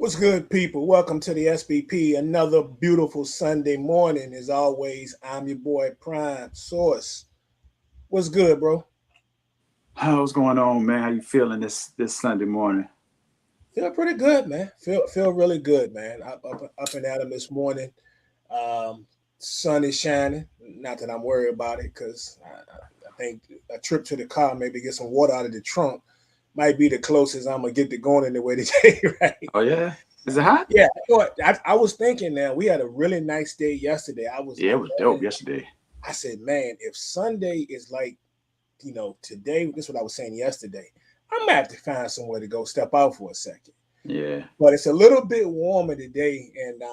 What's good, people? Welcome to the SBP. Another beautiful Sunday morning. As always, I'm your boy Prime Source. What's good, bro? What's going on, man? How you feeling this Sunday morning? Feel pretty good, man. Feel really good, man. Up and at 'em this morning. Um, Sun is shining. Not that I'm worried about it, because I think a trip to the car, maybe get some water out of the trunk, might be the closest I'm gonna get to going anyway today, right? Oh yeah, is it hot? Yeah, I was thinking now we had a really nice day yesterday. I was Yeah, it like, was dope man, yesterday. I said, man, if Sunday is like, today, this is what I was saying yesterday. I'm gonna have to find somewhere to go step out for a second. Yeah. But it's a little bit warmer today, and I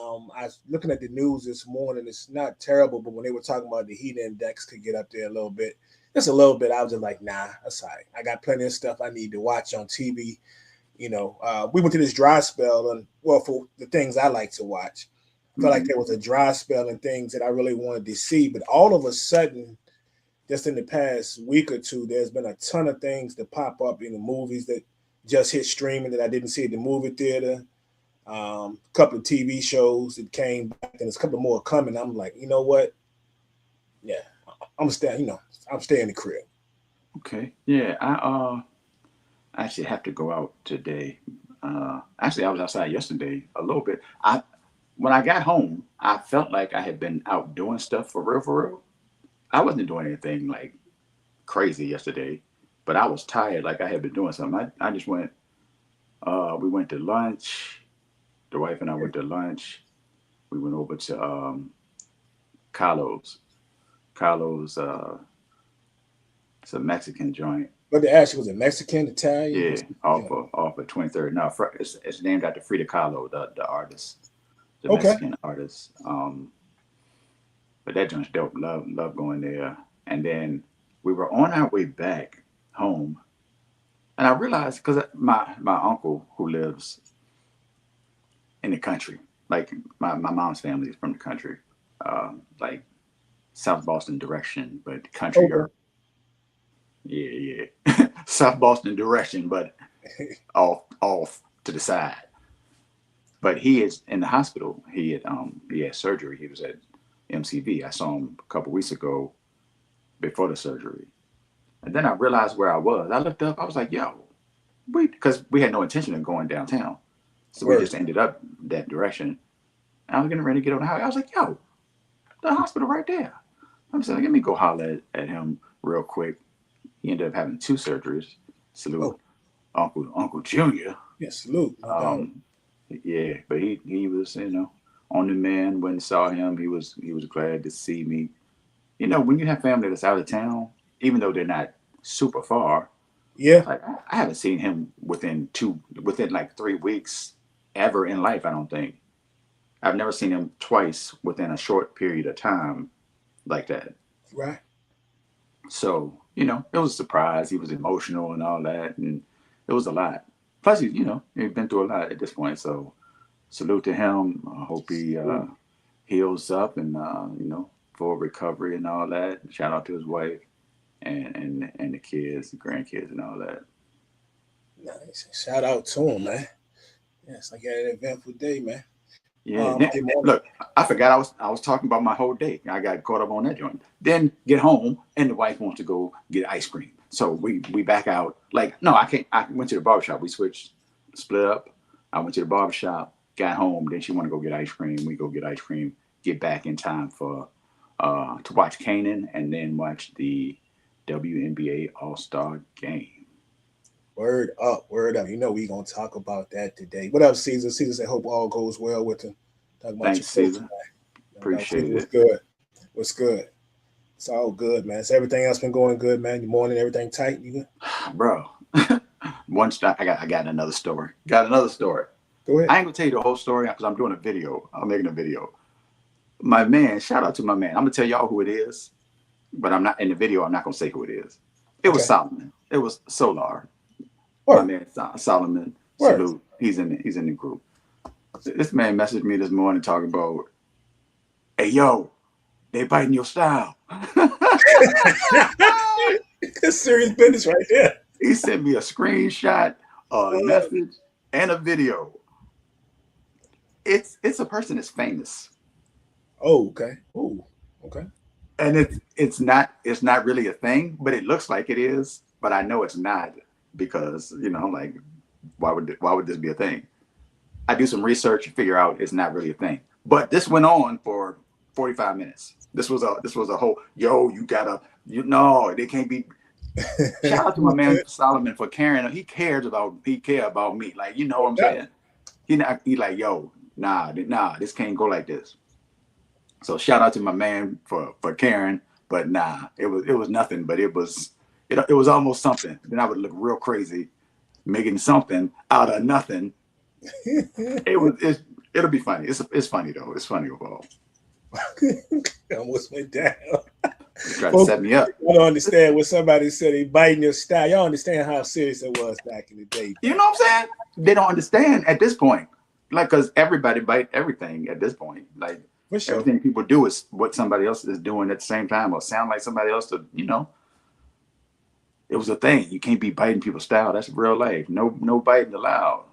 was looking at the news this morning. It's not terrible, but when they were talking about the heat index could get up there a little bit, just a little bit, I was just like, nah, that's all right. I got plenty of stuff I need to watch on TV. We went to this dry spell, and well, for the things I like to watch, I felt like Hmm. there was a dry spell and things that I really wanted to see. But all of a sudden, just in the past week or two, there's been a ton of things that pop up in the movies that just hit streaming that I didn't see at the movie theater. A couple of TV shows that came back, and there's a couple more coming. I'm like, you know what? Yeah, I'm staying. I'm staying in the crib. Okay. Yeah, I actually have to go out today. Actually, I was outside yesterday a little bit. I When I got home, I felt like I had been out doing stuff for real, for real. I wasn't doing anything like crazy yesterday, but I was tired, like I had been doing something. I just went. We went to lunch. The wife and I went to lunch. We went over to Carlos. Carlos, it's a Mexican joint. But the ask you, was it Mexican, Italian? Yeah, What's, you know? off of 23rd. No, it's named after Frida Kahlo, the artist, the Okay. Mexican artist. But that joint's dope. Love going there. And then we were on our way back home, and I realized because my uncle who lives in the country, like my mom's family is from the country, like South Boston direction, but country Okay. or yeah, South Boston direction, but off to the side. But he is in the hospital. He had surgery. He was at MCV. I saw him a couple weeks ago before the surgery, and then I realized where I was. I looked up. I was like, "Yo, because we had no intention of going downtown, so we Word. just ended up that direction." And I was getting ready to get on the highway. I was like, "Yo, the hospital right there." I'm saying, "Let me go holler at him real quick." He ended up having two surgeries. Salute, Oh, Uncle Junior. yes, salute, no doubt. Um, yeah, but he was on the man. When saw him, he was glad to see me. When you have family that's out of town, even though they're not super far, Yeah, like I haven't seen him within like 3 weeks ever in life. I don't think I've never seen him twice within a short period of time like that. right. So, it was a surprise. He was emotional and all that. And it was a lot. Plus, he'd been through a lot at this point. So, salute to him. I hope he Salute. heals up and, full recovery and all that. Shout out to his wife and the kids, the grandkids, and all that. Nice. Shout out to him, man. Yes, I got an eventful day, man. Yeah. Good morning. Look, I forgot I was talking about my whole day. I got caught up on that joint. Then get home and the wife wants to go get ice cream. So we back out. Like, no, I can't. I went to the barbershop. We switched, split up. I went to the barbershop, got home. Then she wanted to go get ice cream. We go get ice cream. Get back in time for to watch Kanan and then watch the WNBA All-Star game. Word up, word up. We gonna talk about that today. What up, Caesar? Caesar said, hope all goes well with him. Talk about your Thanks, folks Caesar. tonight. No doubt. Caesar, Appreciate what's it. good? What's good? It's all good, man. So everything else been going good, man. Your morning, everything tight? You good? Bro. One stop. I got another story. Got another story. Go ahead. I ain't gonna tell you the whole story because I'm doing a video. I'm making a video. My man, shout out to my man. I'm gonna tell y'all who it is, but I'm not in the video. I'm not gonna say who it is. It was Okay. Solomon. It was Solar. My Word. man Solomon. Word. Salute. He's in the group. This man messaged me this morning talking about, hey yo, they biting your style. That's serious business right there. He sent me a screenshot, a message, and a video. it's a person that's famous, Oh, okay. Oh, okay. and it's not really a thing, but it looks like it is. But I know it's not because I'm like, why would this be a thing? I do some research and figure out it's not really a thing. But this went on for 45 minutes. This was a whole you gotta no, they can't be. Shout out to my man Solomon for caring. He care about me. Like, you know what I'm Yeah. saying? He like, nah, this can't go like this. So shout out to my man for caring, but nah, it was nothing. But it was almost something. Then I would look real crazy making something out of nothing. It'll be funny. It's funny though. It's funny overall. I almost went down. They tried to Folks, set me up. I don't understand when somebody said they biting your style. Y'all understand how serious it was back in the day. You know what I'm saying? They don't understand at this point. Like, cause everybody bite everything at this point. Like, For sure. everything people do is what somebody else is doing at the same time, or sound like somebody else. It was a thing. You can't be biting people's style. That's real life. No biting allowed.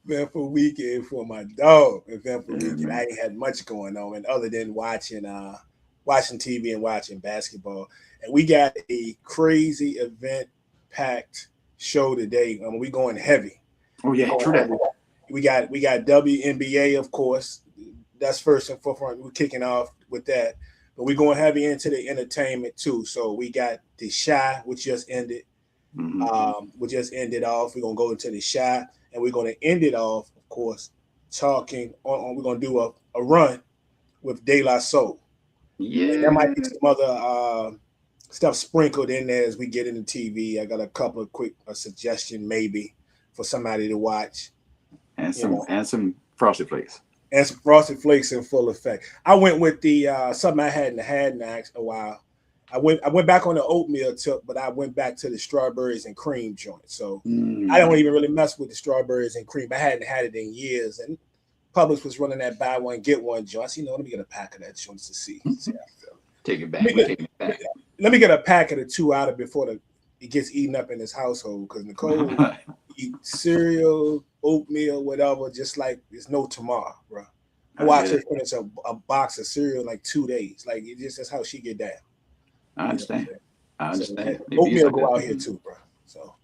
Eventful weekend for my dog. Eventful Yeah, weekend. I man. ain't had much going on, and other than watching TV and watching basketball. And we got a crazy event packed show today. We going heavy. Oh We yeah, going true that. heavy. We got WNBA, of course. That's first and forefront. We're kicking off with that. But we're going heavy into the entertainment too. So we got the Shy, which just ended. Mm-hmm. We just ended off. We're gonna go into the Shy, and we're gonna end it off, of course, talking on we're gonna do a run with De La Soul. And there might Yeah, be some other stuff sprinkled in there as we get into TV. I got a couple of quick suggestion maybe for somebody to watch, and you some know, and some frosted flakes. and some Frosted Flakes in full effect. I went with the something I hadn't had in a while. I went back on the oatmeal tip, but I went back to the strawberries and cream joint. So I don't Mm. even really mess with the strawberries and cream. I hadn't had it in years, and Publix was running that buy one get one joint. I said, let me get a pack of that joint to see how I feel. Take it Let back. me We get, taking it back. let me get a packet or two out of before it gets eaten up in this household. Because Nicole eat cereal, oatmeal, whatever, just like there's no tomorrow, bro. I I watch get her it. finish a box of cereal in like 2 days. Like that's how she get down. I You know what I'm understand. saying? I So understand. It be oatmeal like go that. out here too, bro. So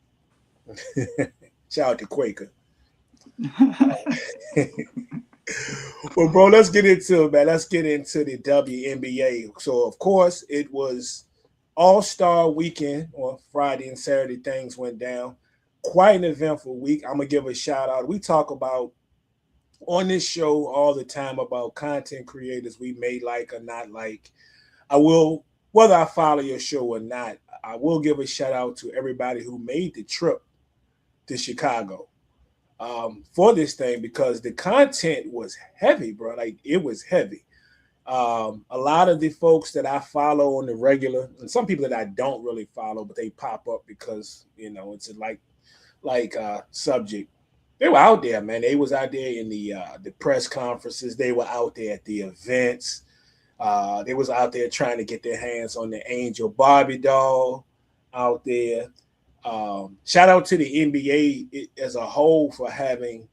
shout out to Quaker. Well, bro, let's get into it, man. Let's get into the WNBA. So, of course, it was All-Star Weekend on Friday and Saturday. Things went down. Quite an eventful week. I'm gonna give a shout out. We talk about on this show all the time about content creators we may like or not like. I will, whether I follow your show or not, I will give a shout out to everybody who made the trip to Chicago for this thing because the content was heavy, bro. Like it was heavy. A lot of the folks that I follow on the regular, and some people that I don't really follow, but they pop up because it's a subject. They were out there, man. They was out there in the press conferences. They were out there at the events. They was out there trying to get their hands on the Angel Barbie doll out there. Shout out to the NBA as a whole for having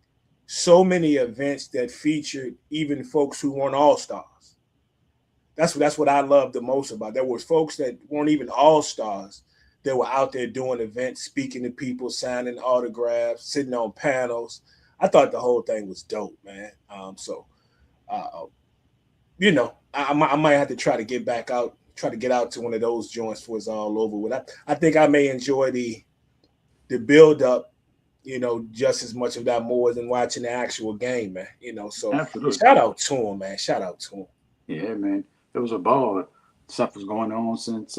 so many events that featured even folks who weren't all stars. That's what I love the most about. There was folks that weren't even all stars that were out there doing events, speaking to people, signing autographs, sitting on panels. I thought the whole thing was dope, man. Uh, I might have to try to get back out, try to get out to one of those joints before it's all over with. I think I may enjoy the build up, just as much of that more than watching the actual game, man. So Absolutely. shout out to him, man. Shout out to him. Yeah, man. It was a ball. Stuff was going on since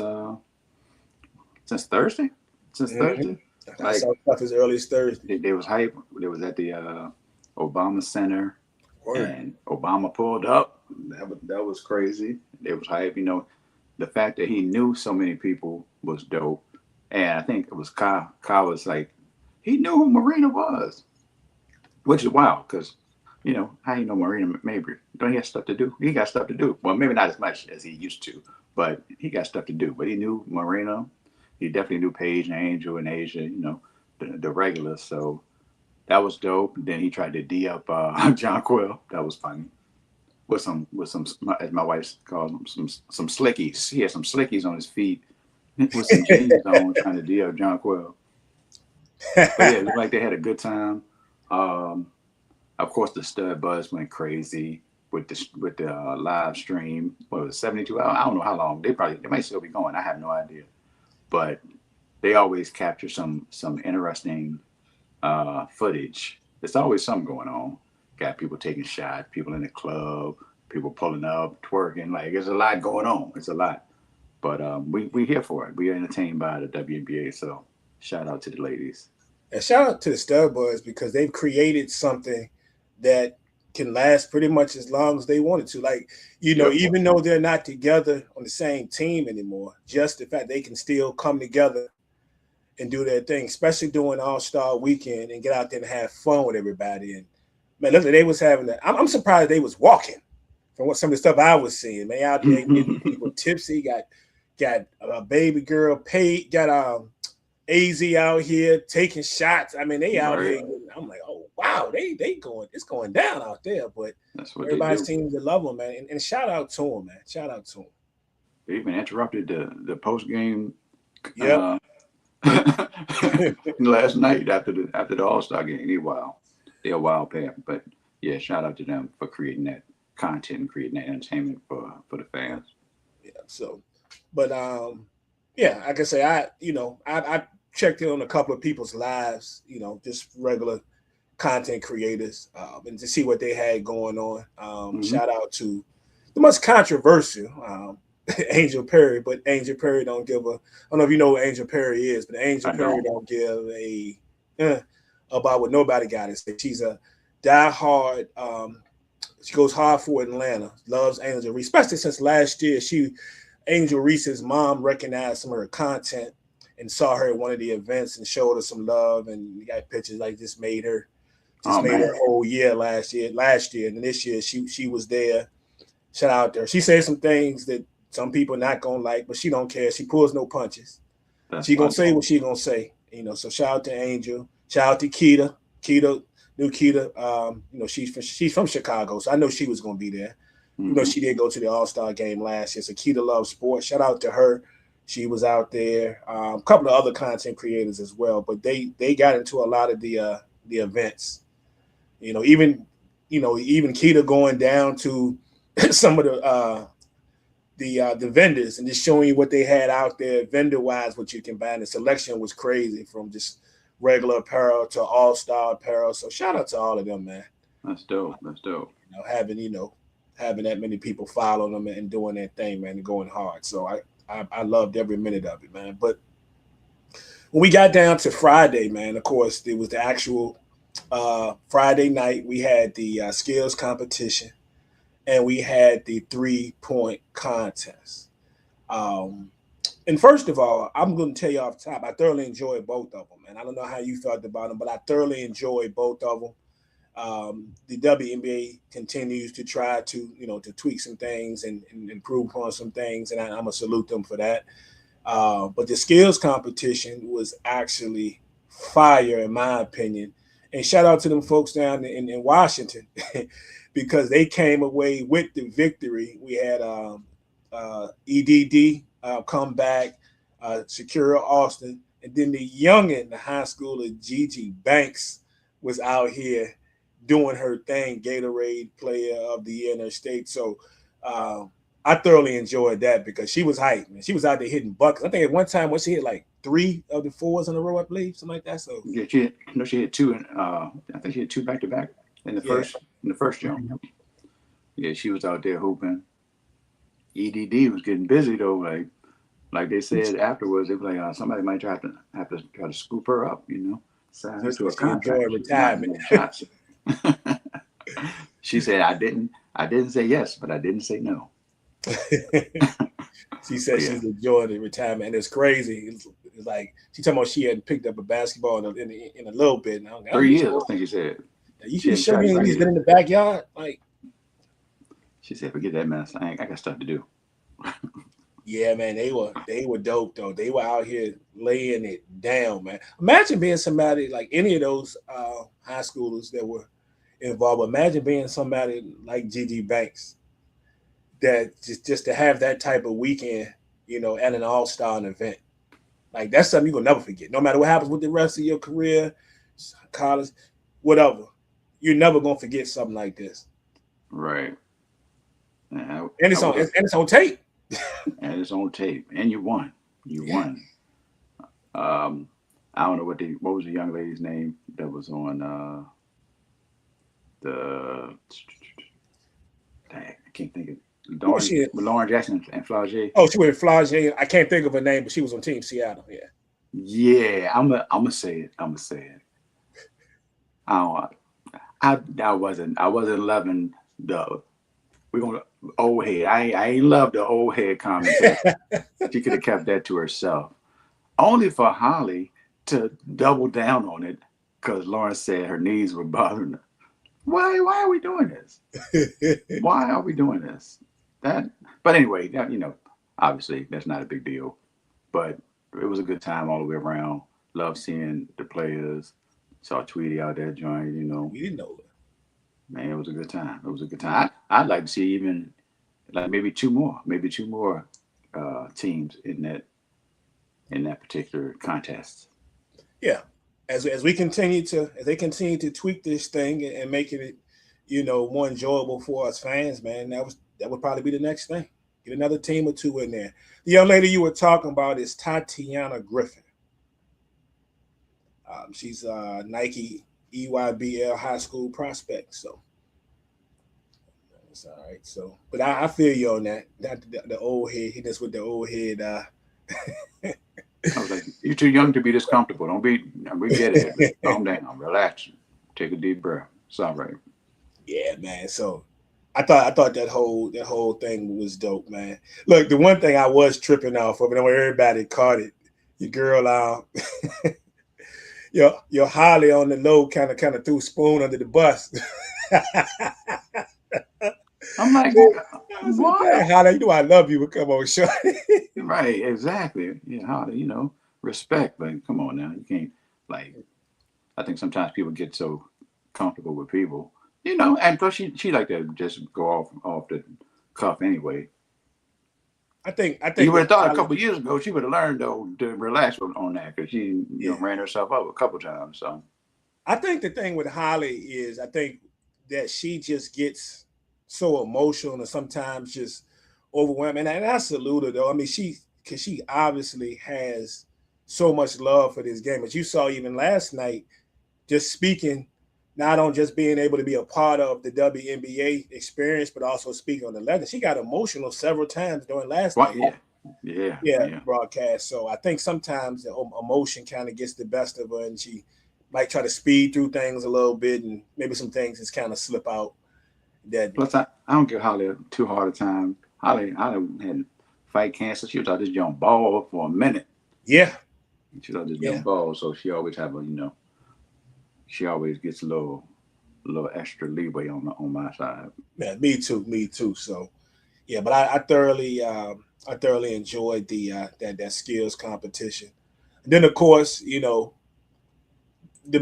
Thursday. Since Mm-hmm. Thursday, I like saw stuff as early as Thursday. they was hype. They was at the Obama Center, Word. and Obama pulled up. That was crazy. It was hype. The fact that he knew so many people was dope. And I think it was Kyle. Kyle was like, he knew who Marina was, which is wild because, how you know Marina Mabry? Don't he have stuff to do? He got stuff to do. Well, maybe not as much as he used to, but he got stuff to do. But he knew Marina. He definitely knew Paige and Angel and Asia, the regulars. So That was dope. Then he tried to D up John Quill. That was funny. With some as my wife calls them, some slickies. He had some slickies on his feet with some jeans on, trying to D up John Quill. But yeah, it looked like they had a good time. Um, of course, the stud buzz went crazy with the live stream. What was it, 72 hours? I don't know how long. They might still be going. I have no idea. But they always capture some interesting footage. There's always something going on. Got people taking shots, people in the club, people pulling up, twerking. Like there's a lot going on. It's a lot. But we here for it. We are entertained by the WNBA. So shout out to the ladies. And shout out to the Stud Boys because they've created something that can last pretty much as long as they wanted to. Like, Yep. even though they're not together on the same team anymore, just the fact they can still come together and do their thing, especially during All-Star Weekend and get out there and have fun with everybody. And man, look, they was having that. I'm surprised they was walking from what some of the stuff I was seeing. Man, out there getting people tipsy. Got a baby girl paid. Got AZ out here taking shots. I mean, they out here. I'm like, oh wow, they going. It's going down out there. But That's what everybody they do. seems to love them, man. And shout out to them, man. Shout out to them. They even interrupted the post game Yep. last night after the All Star game. They're a wild pair. But yeah, shout out to them for creating that content and creating that entertainment for the fans. Yeah. So, but yeah, like I say, I checked in on a couple of people's lives, just regular content creators, and to see what they had going on. Shout out to the most controversial Angel Perry, but Angel Perry don't give a. I don't know if you know what Angel Perry is, but Angel Perry don't give a about what nobody got to say. She's a diehard. She goes hard for Atlanta. Loves Angel Reese, especially since last year. Angel Reese's mom recognized some of her content and saw her at one of the events and showed her some love, and got pictures like this made her her whole year last year, and this year she was there. Shout out there. She said some things that some people not gonna like, but she don't care. She pulls no punches. She gonna say what she gonna say. So shout out to Angel. Shout out to Keita. New Keita. She's from Chicago, so I know she was gonna be there. She did go to the All-Star game last year. So Keita loves sports. Shout out to her. She was out there. A couple of other content creators as well, but they got into a lot of the events. Even Keita going down to some of the vendors and just showing you what they had out there vendor wise, what you can buy. And the selection was crazy from just regular apparel to all-star apparel. So shout out to all of them, man. That's dope. Having that many people following them and doing that thing, man, and going hard. So I loved every minute of it, man. But when we got down to Friday, man, of course, it was the actual Friday night. We had the skills competition and we had the 3-point contest. And first of all, I'm going to tell you off top, I thoroughly enjoyed both of them. And I don't know how you felt about them, but I thoroughly enjoyed both of them. The WNBA continues to try to tweak some things and improve upon some things, and I'm gonna salute them for that. But the skills competition was actually fire, in my opinion. And shout out to them folks down in Washington because they came away with the victory. We had EDD come back, Shakira Austin, and then the youngin, the high schooler Gigi Banks, was out here doing her thing, Gatorade Player of the Year in her state. So I thoroughly enjoyed that because she was hyped, man. She was out there hitting buckets. I think at one time when she hit like 3 of the 4s in a row, I believe, something like that. So yeah, she hit 2, and I think she hit 2 back to back in the first jump. Yeah, she was out there hooping. EDD was getting busy though, like they said afterwards. They were like, somebody might have to try to scoop her up, sign her to a contract. Retirement. She said, I didn't say yes, but I didn't say no. She said she's enjoying the retirement, and it's crazy. It's like she talking about she hadn't picked up a basketball in a little bit. Now 3 years, I think she said. You should show me he's been in the backyard. Like she said, forget that mess. I got stuff to do. Yeah, man, they were dope though. They were out here laying it down, man. Imagine being somebody like any of those high schoolers that were involved. Imagine being somebody like Gigi Banks that just to have that type of weekend, at an all-star event. Like that's something you're gonna never forget. No matter what happens with the rest of your career, college, whatever, you're never gonna forget something like this. Right. And And it's on tape. and it's on tape, and you won. You won. I don't know what was the young lady's name that was on the. I can't think of Lauren Jackson and Flau'jae. Oh, she went Flau'jae. I can't think of her name, but she was on Team Seattle. Yeah. Yeah, I'm gonna say it. I'm gonna say it. I wasn't loving the we're gonna old head. I ain't love the old head comment. She could have kept that to herself. Only for Holly to double down on it because Lauren said her knees were bothering her. Why are we doing this? Why are we doing this? But anyway, obviously that's not a big deal. But it was a good time all the way around. Love seeing the players. Saw Tweety out there joining, We didn't know that. Man, it was a good time. It was a good time. I'd like to see even like maybe two more teams in that particular contest. Yeah. As they continue to tweak this thing and making it, more enjoyable for us fans, man, that would probably be the next thing. Get another team or two in there. The young lady you were talking about is Tatiana Griffin. She's a Nike EYBL high school prospect. So that's all right. So, but I feel you on that. Not the old head. Hit us with the old head. I was like, "You're too young to be this comfortable. Don't be. We get it. Calm down. Relax. Take a deep breath. It's all right." Yeah, man. So I thought that whole thing was dope, man. Look, the one thing I was tripping off of, and everybody caught it. Your girl, your Holly on the low kind of threw Spoon under the bus. I'm like, what? Holly, you know I love you, but come on, shorty. Right, exactly. Yeah, Holly, respect, but come on now, you can't like. I think sometimes people get so comfortable with people, and plus she like to just go off the cuff anyway. I think you would have thought a couple of years ago she would have learned though to relax on that because she ran herself up a couple times. So I think the thing with Holly is I think that she just gets so emotional and sometimes just overwhelming. And I salute her though. I mean, because she obviously has so much love for this game. As you saw even last night, just speaking, not on just being able to be a part of the WNBA experience, but also speaking on the legend. She got emotional several times during last night. Yeah. Broadcast. So I think sometimes the emotion kind of gets the best of her, and she might try to speed through things a little bit, and maybe some things just kind of slip out. Plus, I don't give Holly too hard a time. Holly had fight cancer. She was out this young ball for a minute. Yeah. She was out this young ball, so she always have she always gets a little extra leeway on my side. Yeah, me too. So, yeah, but I thoroughly enjoyed that skills competition. And then of course, the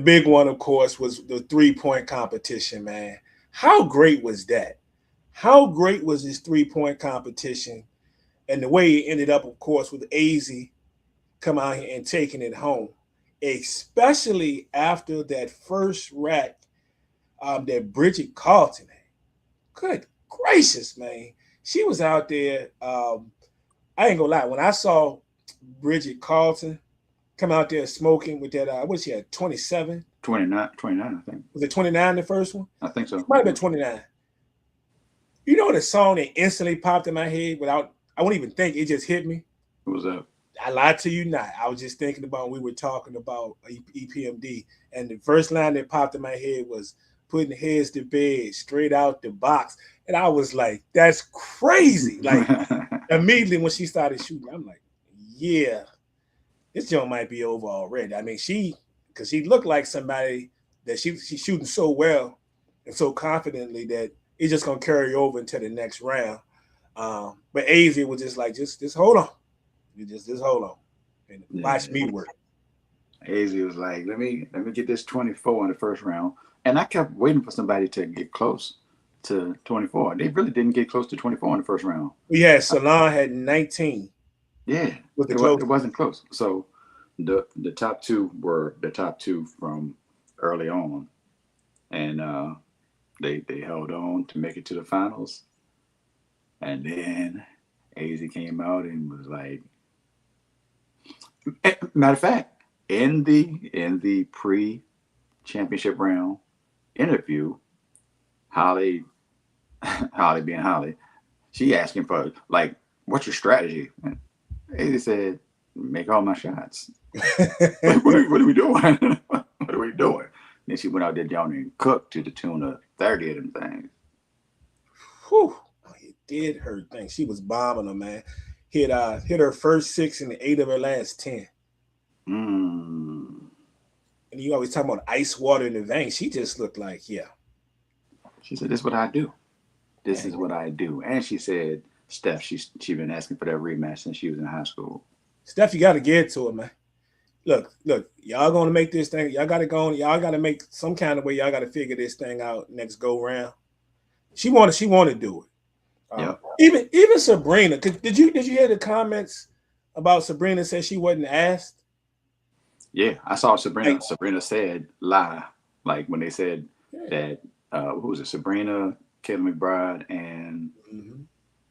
big one, of course, was the 3-point competition, man. How great was that? How great was this 3-point competition? And the way it ended up, of course, with AZ come out here and taking it home, especially after that first rack that Bridget Carlton had. Good gracious, man. She was out there. I ain't gonna lie. When I saw Bridget Carlton come out there smoking with that, what she had, 27? 29, I think. Was it 29 the first one? I think so. It might have been 29. You know the song that instantly popped in my head without, I wouldn't even think, it just hit me? What was that? I lied to you not. I was just thinking about, we were talking about EPMD, and the first line that popped in my head was putting heads to bed straight out the box. And I was like, that's crazy. Like immediately when she started shooting, I'm like, yeah, this joint might be over already. I mean, because she looked like somebody that she's shooting so well and so confidently that it's just gonna carry over into the next round. But AZ was just like, just hold on. You just hold on and watch Yeah. me work. AZ was like, let me get this 24 in the first round. And I kept waiting for somebody to get close to 24. They really didn't get close to 24 in the first round. We had Salon had 19 Yeah, with the it closest. wasn't close. So the top two were the top two from early on, and they held on to make it to the finals. And then AZ came out and was like, matter of fact, in the pre championship round interview, Holly, Holly being Holly, she asked him for like, what's your strategy? And AZ said, make all my shots. Like, what are we doing? What are we doing? Then she went out there down and cooked to the tune of 30 of them things. Whew. It did hurt. Things. She was bombing them, man. Hit her first 6 and 8 of her last 10. Mm. And you always talk about ice water in the veins. She just looked like, yeah. She said, this is what I do. This Man. is what I do. And she said, Steph, she been asking for that rematch since she was in high school. Steph, you got to get to it, man. Look, y'all gonna make this thing. Y'all got to go on. Y'all got to make some kind of way. Y'all got to figure this thing out next go round. She wanted to do it. Yep. Even Sabrina. Did you hear the comments about Sabrina said she wasn't asked? Yeah, I saw Sabrina. Like, Sabrina said lie, like when they said that. Who was it? Sabrina, Kayla McBride, and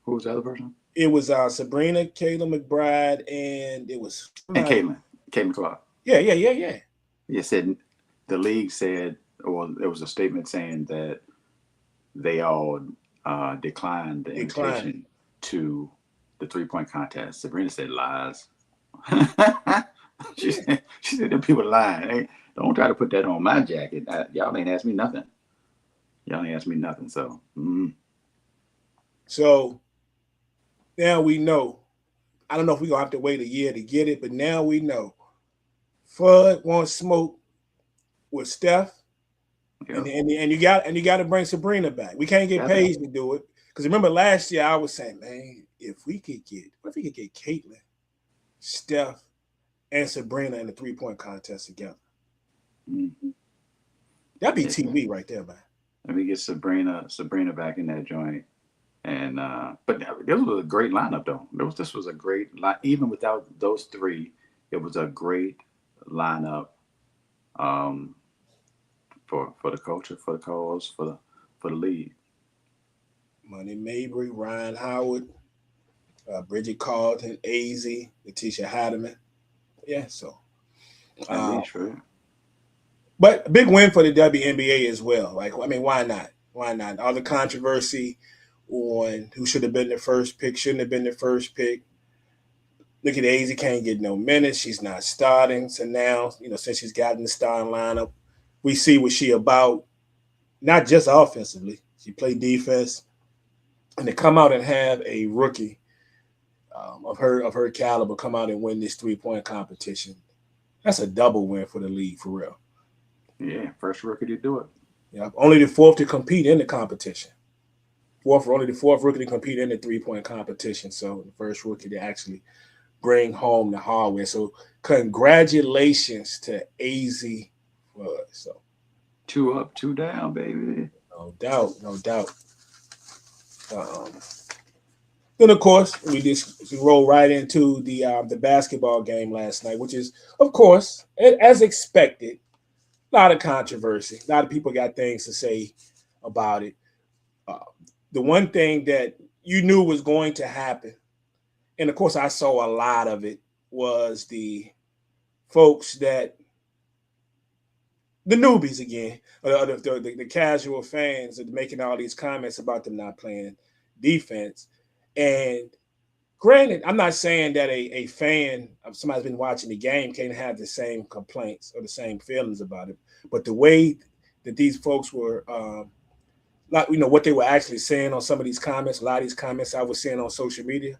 who was the other person? It was Sabrina, Kayla McBride, and it was and Caitlin Clark. Yeah. It said the league said, or there was a statement saying that they all declined the invitation to the 3-point contest. Sabrina said lies. she said them people lying. Hey, don't try to put that on my jacket. Y'all ain't asked me nothing. So. So now we know. I don't know if we're gonna have to wait a year to get it, but now we know. Fudd wants smoke with Steph, and you got to bring Sabrina back. We can't get Paige to do it because remember last year I was saying, man, what if we could get Caitlin, Steph, and Sabrina in the 3-point contest together? Mm-hmm. That'd be TV right there, man. Let me get Sabrina back in that joint. And but this was a great lineup though. This was a great line. Even without those three, it was a great lineup for the culture, for the cause, for the league. Money Mabry, Ryan Howard, Bridget Carlton, AZ, Letitia Hatterman. Yeah, so at least, right? But a big win for the WNBA as well. Like, I mean, why not? Why not? All the controversy on who should have been the first pick, shouldn't have been the first pick. Look at AZ, can't get no minutes. She's not starting. So now, since she's gotten the starting lineup, we see what she about. Not just offensively. She played defense. And to come out and have a rookie of her caliber come out and win this 3-point competition, that's a double win for the league, for real. Yeah, first rookie to do it. Yeah, only the fourth to compete in the competition. Only the fourth rookie to compete in the 3-point competition. So the first rookie to actually bring home the hardware. So congratulations to AZ Flood. So 2 up, 2 down, baby. No doubt. Then of course we just roll right into the basketball game last night, which is of course as expected. A lot of controversy. A lot of people got things to say about it. The one thing that you knew was going to happen, and of course I saw a lot of it, was the folks the newbies again, the casual fans that are making all these comments about them not playing defense. And granted, I'm not saying that a fan of somebody's been watching the game can't have the same complaints or the same feelings about it, but the way that these folks were, what they were actually saying on some of these comments, a lot of these comments I was seeing on social media,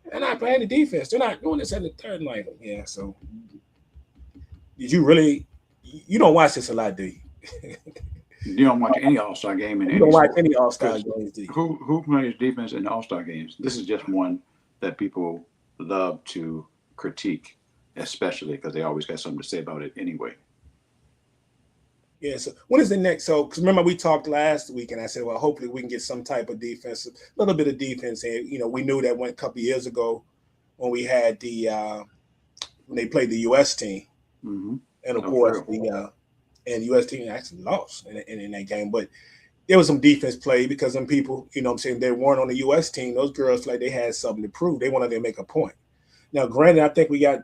they're not playing the defense. They're not doing this at the third line. Yeah, so did you really? You don't watch this a lot, do you? You don't watch any All-Star game in You don't any watch sport. any All-Star Because games, do you? who plays defense in All-Star games? This is just one that people love to critique, especially because they always got something to say about it anyway. Yeah. So when is the next? So because remember we talked last week, and I said, well, hopefully we can get some type of defense, a little bit of defense. And we knew that went a couple of years ago when we had when they played the U.S. team, Mm-hmm. and of Oh, for course real. the U.S. team actually lost in that game, but there was some defense play because some people, I'm saying, they weren't on the U.S. team. Those girls, like, they had something to prove. They wanted to make a point. Now, granted, I think we got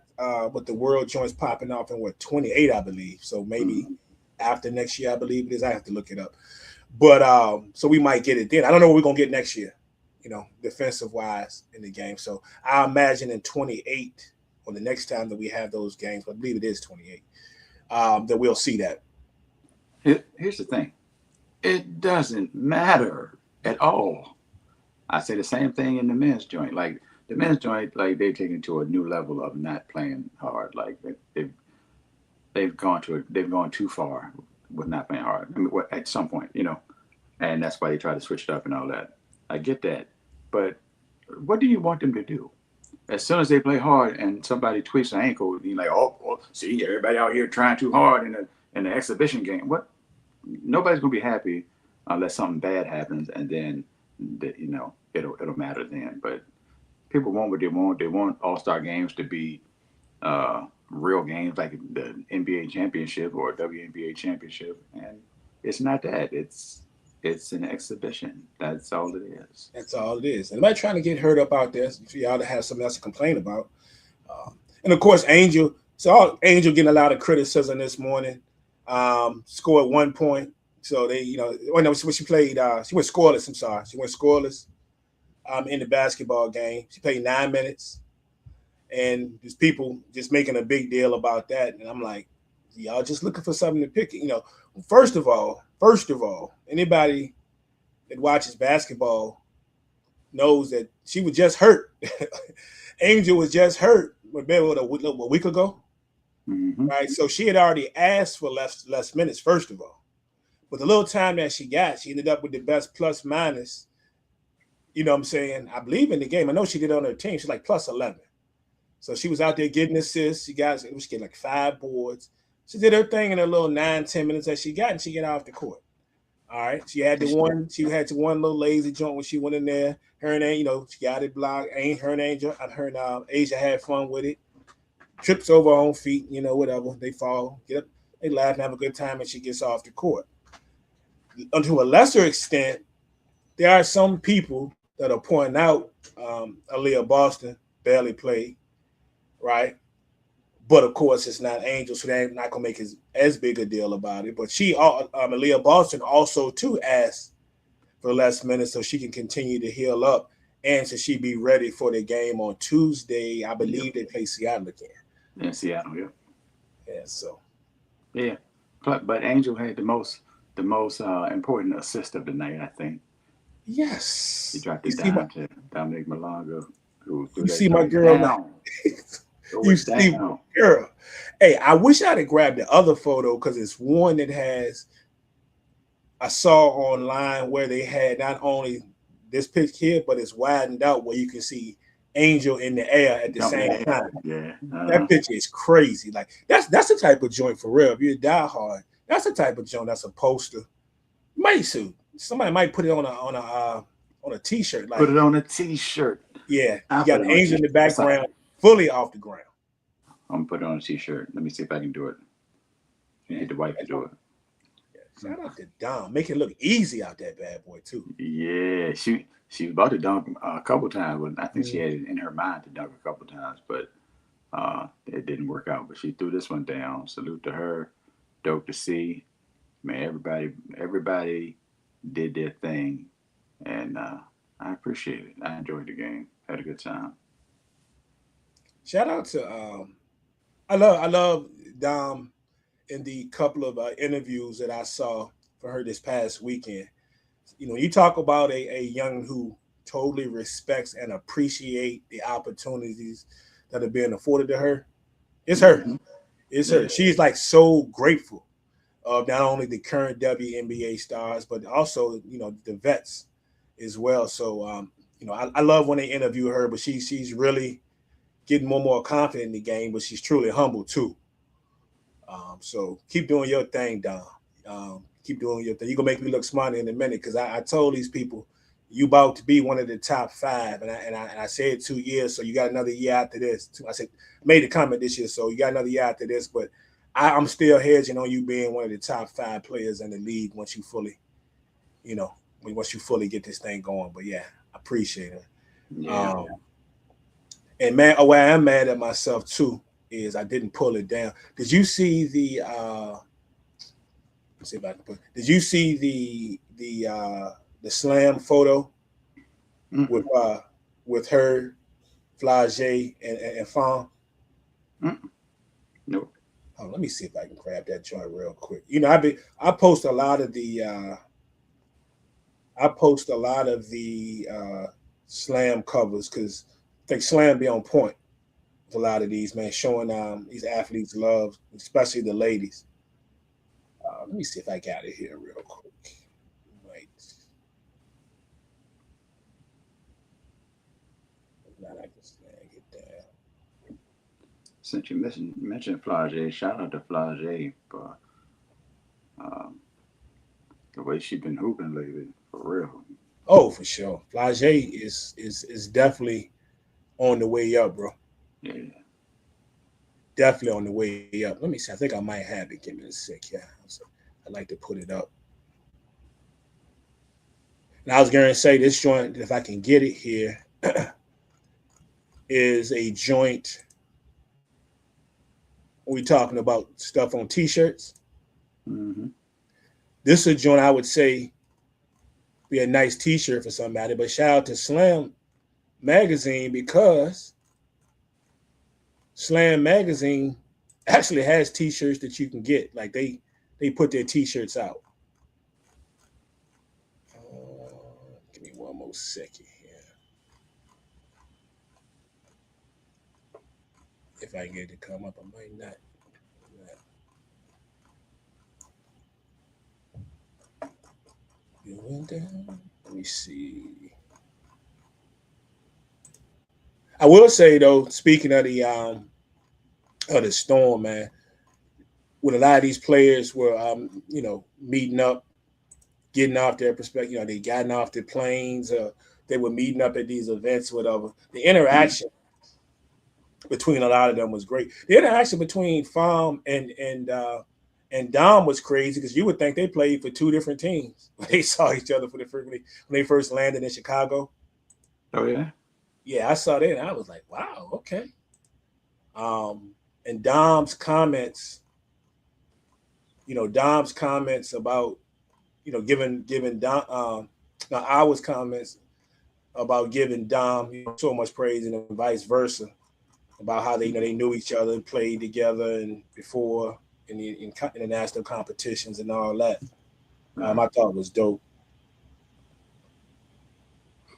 with the world joints popping off in 28, I believe. So maybe Mm-hmm. after next year, I believe it is. I have to look it up. But so we might get it then. I don't know what we're gonna get next year, defensive wise in the game. So I imagine in 28, or the next time that we have those games, I believe it is 28, that we'll see that. Here's the thing. It doesn't matter at all. I say the same thing in the men's joint. Like the men's joint, like they've taken it to a new level of not playing hard. Like they've gone too far with not playing hard. I mean, at some point, and that's why they try to switch it up and all that. I get that, but what do you want them to do? As soon as they play hard and somebody twists an ankle, you're like, oh, well, see, everybody out here trying too hard in the exhibition game. What? Nobody's gonna be happy unless something bad happens, and then it'll matter then. But people want what they want. They want All-Star games to be real games like the NBA championship or WNBA championship, and it's not that. It's an exhibition. That's all it is. That's all it is. Anybody trying to get hurt up out there for y'all to have something else to complain about. And of course, Angel. So Angel getting a lot of criticism this morning. Scored 1 point. So they, when she played, she went scoreless. I'm sorry, she went scoreless. In the basketball game, she played 9 minutes, and there's people just making a big deal about that. And I'm like, y'all just looking for something to pick. First of all, anybody that watches basketball knows that she was just hurt. Angel was just hurt, maybe a week ago, Mm-hmm. right? So she had already asked for less minutes. First of all, but the little time that she got, she ended up with the best plus minus. You know what I'm saying? I believe in the game. I know she did on her team. She's like plus 11. So she was out there getting assists. She getting like 5 boards. She did her thing in her little 9-10 minutes that she got, and she get off the court. All right. She had one little lazy joint when she went in there. Her and she got it blocked. Ain't her and Angel. Her and Asia had fun with it. Trips over her own feet, whatever. They fall, get up, they laugh and have a good time, and she gets off the court. To a lesser extent, there are some people that are pointing out Aaliyah Boston barely played, right? But of course, it's not Angel, so they're not gonna make as big a deal about it. But Aaliyah Boston also too asked for less minutes so she can continue to heal up and so she be ready for the game on Tuesday. I believe they play Seattle again. In Seattle, yeah. Yeah, so Yeah, but Angel had the most important assist of the night, I think. He yes, dropped you it see my down to Dominic Malonga, who threw you that see my joint girl. down. Throw You it see my down. girl. Hey, I wish I'd have grabbed the other photo because it's one that I saw online where they had not only this pitch here, but it's widened out where you can see Angel in the air at the same time. Yeah. That picture is crazy. Like that's the type of joint for real. If you're a diehard, that's the type of joint that's a poster. Might suit. Somebody might put it on a t-shirt. Like, Put it on a T-shirt. yeah, I'll you got put it an on a angel in the T-shirt. background, fully off the ground. I'm gonna put it on a T-shirt. Let me see if I can do it. You get the wife to do it. Shout out to Dom. Make it look easy out that bad boy too. Yeah, she was about to dunk a couple times, but I think she had it in her mind to dunk a couple times, but it didn't work out. But she threw this one down. Salute to her. Dope to see. Man, everybody did their thing, and I appreciate it. I enjoyed the game. Had a good time. Shout out to I love Dom in the couple of interviews that I saw for her this past weekend. You talk about a young who totally respects and appreciate the opportunities that are being afforded to her. It's her. Mm-hmm. It's Yeah. her. She's like so grateful of not only the current WNBA stars, but also, the vets as well. So, I love when they interview her, but she's really getting more and more confident in the game, but she's truly humble too. So keep doing your thing, Don. Keep doing your thing. You're gonna make me look smarter in a minute because I told these people you about to be one of the top five, and I said 2 years, so you got another year after this. I said made a comment this year, so you got another year after this, but I'm still hedging on you being one of the top five players in the league once you fully, you know, once you fully get this thing going. But yeah, I appreciate it. Yeah. Um, and man, where I am mad at myself too is I didn't pull it down. Did you see the? Let's see if I can put. Did you see the slam photo with Mm-mm. uh with her, Flage, and Fawn? Mm-mm. Nope. Oh, let me see if I can grab that joint real quick. I post a lot of the slam covers because I think slam be on point with a lot of these, man, showing these athletes love, especially the ladies. Let me see if I got it here real quick. Right. Now I can snag it down. Since you mentioned Flage, shout out to Flage for um, the way she been hooping lately, for real. Oh, for sure. Flage is definitely on the way up, bro. Yeah. Definitely on the way up. Let me see. I think I might have it. Give me a sec. Yeah, I'd like to put it up. And I was going to say this joint, if I can get it here, is a joint. We talking about stuff on T-shirts. Mm-hmm. This is a joint I would say be a nice T-shirt for somebody. But shout out to Slam Magazine because Slam Magazine actually has T-shirts that you can get. Like they put their T-shirts out. Give me one more second here. If I get it to come up, I might not. Let me see. I will say though, speaking of the storm, man, with a lot of these players were meeting up, getting off their perspective, they gotten off the planes, they were meeting up at these events, whatever. The Mm-hmm. interaction between a lot of them was great. The interaction between Fam and Dom was crazy because you would think they played for two different teams. They saw each other for the first when they first landed in Chicago. Oh yeah. Yeah, I saw that and I was like, wow, okay. Um, and Dom's comments about giving Dom now our comments about giving Dom so much praise and vice versa about how they knew each other and played together and before in international competitions and all that. Right. I thought was dope.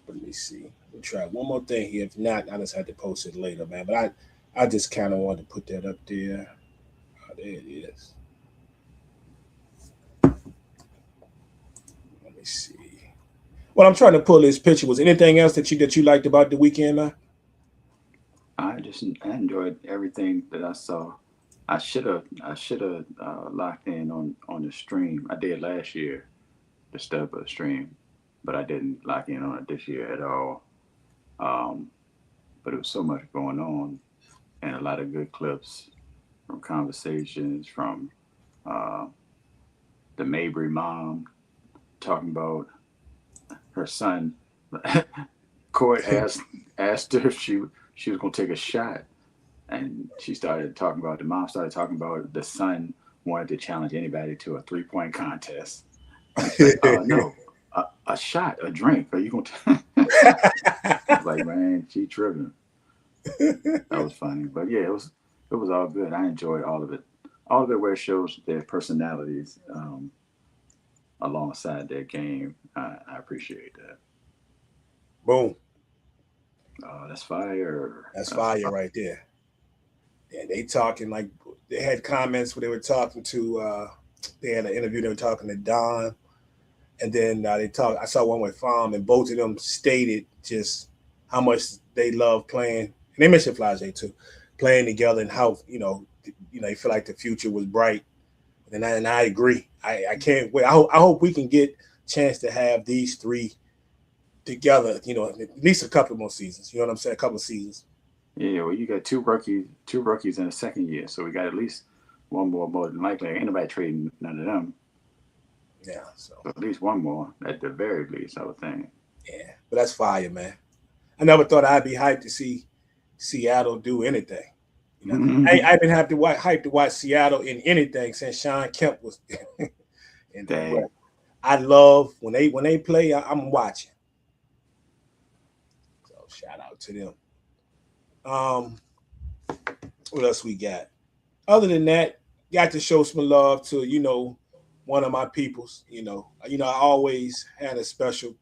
Let me see. Let me try one more thing here. If not, I just had to post it later, man. But I just kind of wanted to put that up there. Oh, there it is. Let me see. Well, I'm trying to pull this picture. Was anything else that you liked about the weekend, man? I enjoyed everything that I saw. I should have locked in on the stream. I did last year, the stub of the stream, but I didn't lock in on it this year at all. Um, but it was so much going on and a lot of good clips from conversations from uh, the Mabry mom talking about her son. Court asked her if she was going to take a shot, and she started talking about the mom started talking about the son wanted to challenge anybody to a 3-point contest. And it's like, no, a shot, a drink. Are you going to? I was like, man, she tripping. That was funny, but yeah, it was all good. I enjoyed all of it where it shows their personalities alongside their game. I appreciate that. Boom. That's fire. That's That's fire fire. right there. Yeah, they talking like they had comments where they were talking to. They had an interview. They were talking to Don, and then they talked. I saw one with Farm, and both of them stated just how much they love playing. And they mentioned Flage too, playing together, and how they feel like the future was bright. And I agree. I can't wait. I hope we can get a chance to have these three together. At least a couple more seasons. You know what I'm saying? A couple of seasons. Yeah, well, you got two rookies in the second year, so we got at least one more than likely. Ain't nobody trading none of them. Yeah, so at least one more at the very least, I would think. Yeah, but that's fire, man. I never thought I'd be hyped to see Seattle do anything. I've been hyped to watch Seattle in anything since Sean Kemp was. And I love when they play. I'm watching. So shout out to them. What else we got? Other than that, got to show some love to one of my peoples. I always had a special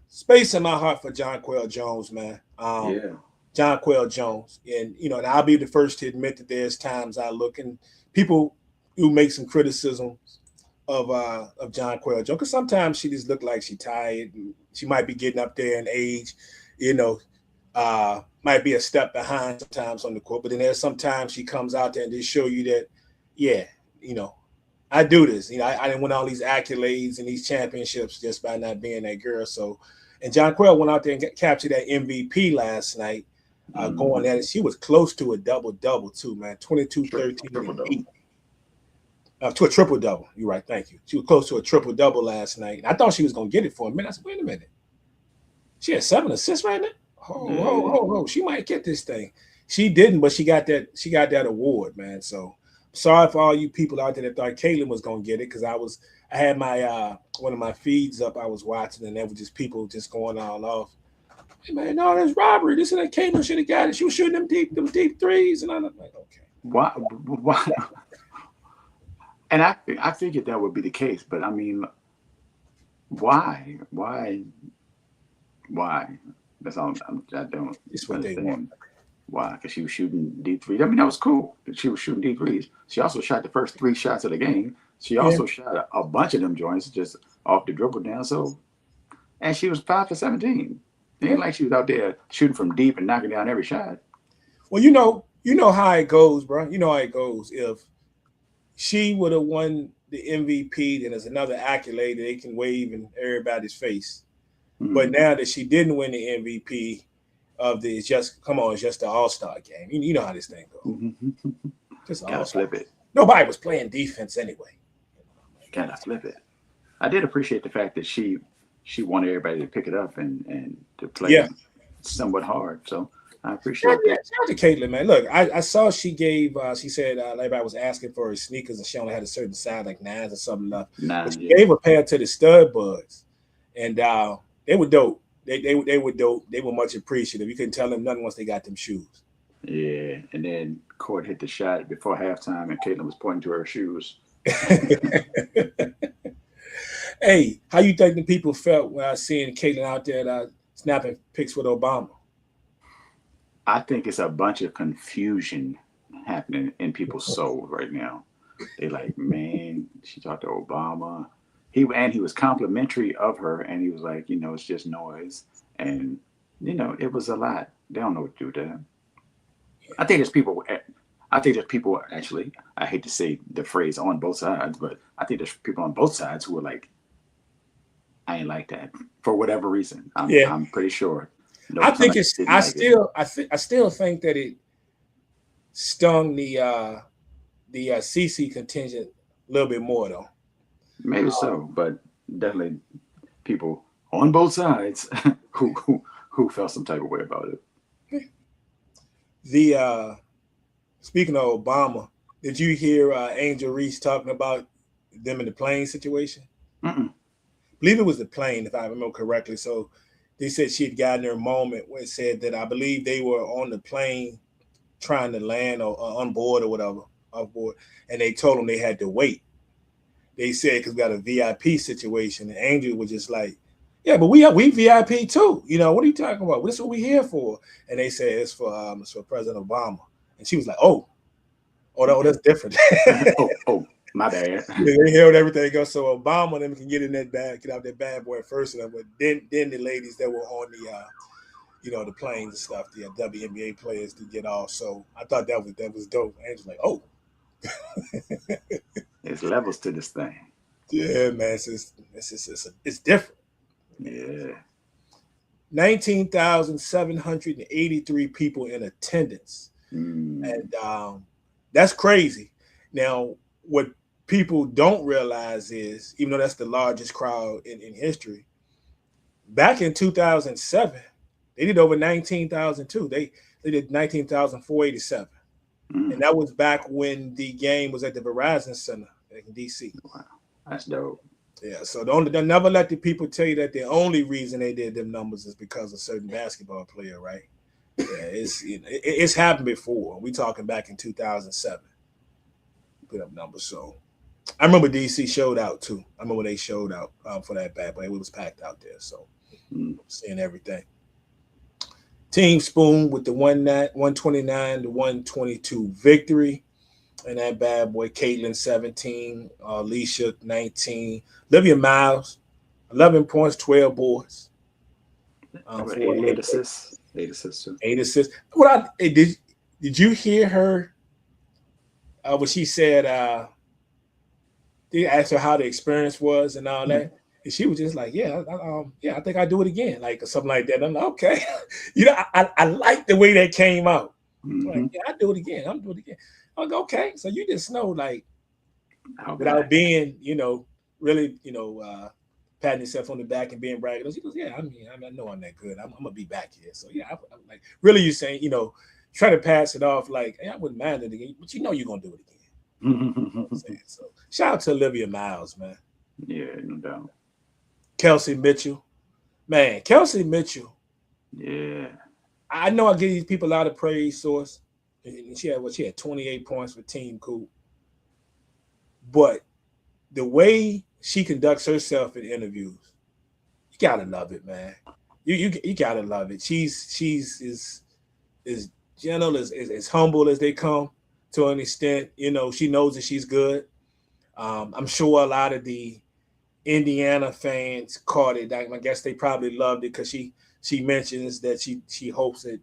space in my heart for Jonquel Jones, man. Jonquel Jones, and I'll be the first to admit that there's times I look and people who make some criticisms of Jonquel Jones, because sometimes she just look like she tired. And she might be getting up there in age, might be a step behind sometimes on the court, but then there's sometimes she comes out there and just show you that, I do this. I didn't win all these accolades and these championships just by not being that girl. So, and Jonquel went out there and captured that MVP last night, going at it. She was close to a double-double too, man. 22, 13, and 8. To a triple-double. You're right. Thank you. She was close to a triple-double last night. I thought she was going to get it for a minute. I said, wait a minute. She had 7 assists right now? Oh, she might get this thing. She didn't, but she got that award, man. So sorry for all you people out there that thought Caitlin was gonna get it, because I had my one of my feeds up I was watching, and there were just people just going all off. Hey man, no, that's robbery. This and that. Caitlin should have got it. She was shooting them deep threes, and I'm like, okay. Why? And I figured that would be the case, but I mean, why? That's all. I don't. It's what they want. Why? Because she was shooting deep threes. I mean, that was cool. She was shooting deep threes. She also shot the first 3 shots of the game. She also shot a bunch of them joints just off the dribble down. So, and she was 5 for 17. It ain't like she was out there shooting from deep and knocking down every shot. Well, you know how it goes, bro. You know how it goes. If she would have won the MVP, then there's another accolade that they can wave in everybody's face. Mm-hmm. But now that she didn't win the MVP it's just the All-Star game. You know how this thing goes. Mm-hmm. Just gotta flip it. Nobody was playing defense anyway. Gotta flip it. I did appreciate the fact that she wanted everybody to pick it up and to play somewhat hard. So I appreciate that. Shout out to Caitlin, man. Look, I saw she gave. She said everybody was asking for her sneakers, and she only had a certain size, like 9s or something left. But she gave a pair to the Stud Buds, and they were dope. They were dope. They were much appreciative. You couldn't tell them nothing once they got them shoes. Yeah, and then Court hit the shot before halftime, and Caitlin was pointing to her shoes. Hey, how you think the people felt when I seeing Caitlin out there snapping pics with Obama? I think it's a bunch of confusion happening in people's souls right now. They like, man, she talked to Obama. He was complimentary of her, and he was like, it's just noise, and it was a lot. They don't know what to do with that. I think there's people actually. I hate to say the phrase on both sides, but I think there's people on both sides who are like, I ain't like that for whatever reason. I'm pretty sure. I think I still think that it stung the CC contingent a little bit more though. Maybe so, but definitely people on both sides who felt some type of way about it. Speaking of Obama, did you hear Angel Reese talking about them in the plane situation? Mm-mm. I believe it was the plane, if I remember correctly. So they said she had gotten her moment where it said that I believe they were on the plane trying to land or on board or whatever, off board, and they told them they had to wait. They said because we got a VIP situation, and Angel was just like, "Yeah, but we VIP too. What are you talking about? This is what we here for." And they said it's for President Obama, and she was like, "Oh, no, that's different." My bad. Yeah, they held everything up so Obama and them can get in that bad, get out that bad boy first, and but then the ladies that were on the the planes and stuff, the WNBA players to get off. So I thought that was dope. And it's like, oh There's levels to this thing. yeah, man, it's different. Yeah. 19,783 people in attendance, Mm. and that's crazy. Now, what people don't realize is, even though that's the largest crowd in history, back in 2007, they did over 19,000 too. They did 19,487, and Mm. that was back when the game was at the Verizon Center in DC. Wow. That's dope. Yeah, so they'll never let the people tell you that the only reason they did them numbers is because of certain basketball player, right? Yeah, it's happened before. We talking back in 2007, put up numbers. So I remember DC showed out too. I remember they showed out for that bad boy. It was packed out there, so Mm. seeing everything. Team Spoon with the 129 to 122 victory. And that bad boy, Caitlin 17, Alicia 19, Olivia Miles 11 points, 12 boards What, for eight assists? Eight assists too. 8 assists. Did you hear her when she said they asked her how the experience was and all Mm. that, and she was just like, "Yeah, yeah, I think I do it again," like or something like that. I'm like, okay, I like the way that came out. Like, Mm-hmm. yeah, I do it again. I'm doing it again. I'm like, okay, so you just know, like, How without back. being, really, patting yourself on the back and being bragging. She goes, yeah, I know I'm that good. I'm gonna be back here. So yeah, I'm like, really, you saying, try to pass it off like, hey, I wouldn't mind it again, but you're gonna do it again. I'm saying? So shout out to Olivia Miles, man. Yeah, no doubt. Kelsey Mitchell, man, Kelsey Mitchell. Yeah. I know I give these people a lot of praise, source. And she had 28 points for Team Cool, but the way she conducts herself in interviews, you gotta love it, man. You gotta love it. She's as gentle as humble as they come to an extent. She knows that she's good. I'm sure a lot of the Indiana fans caught it. I guess they probably loved it because she mentions that she hopes that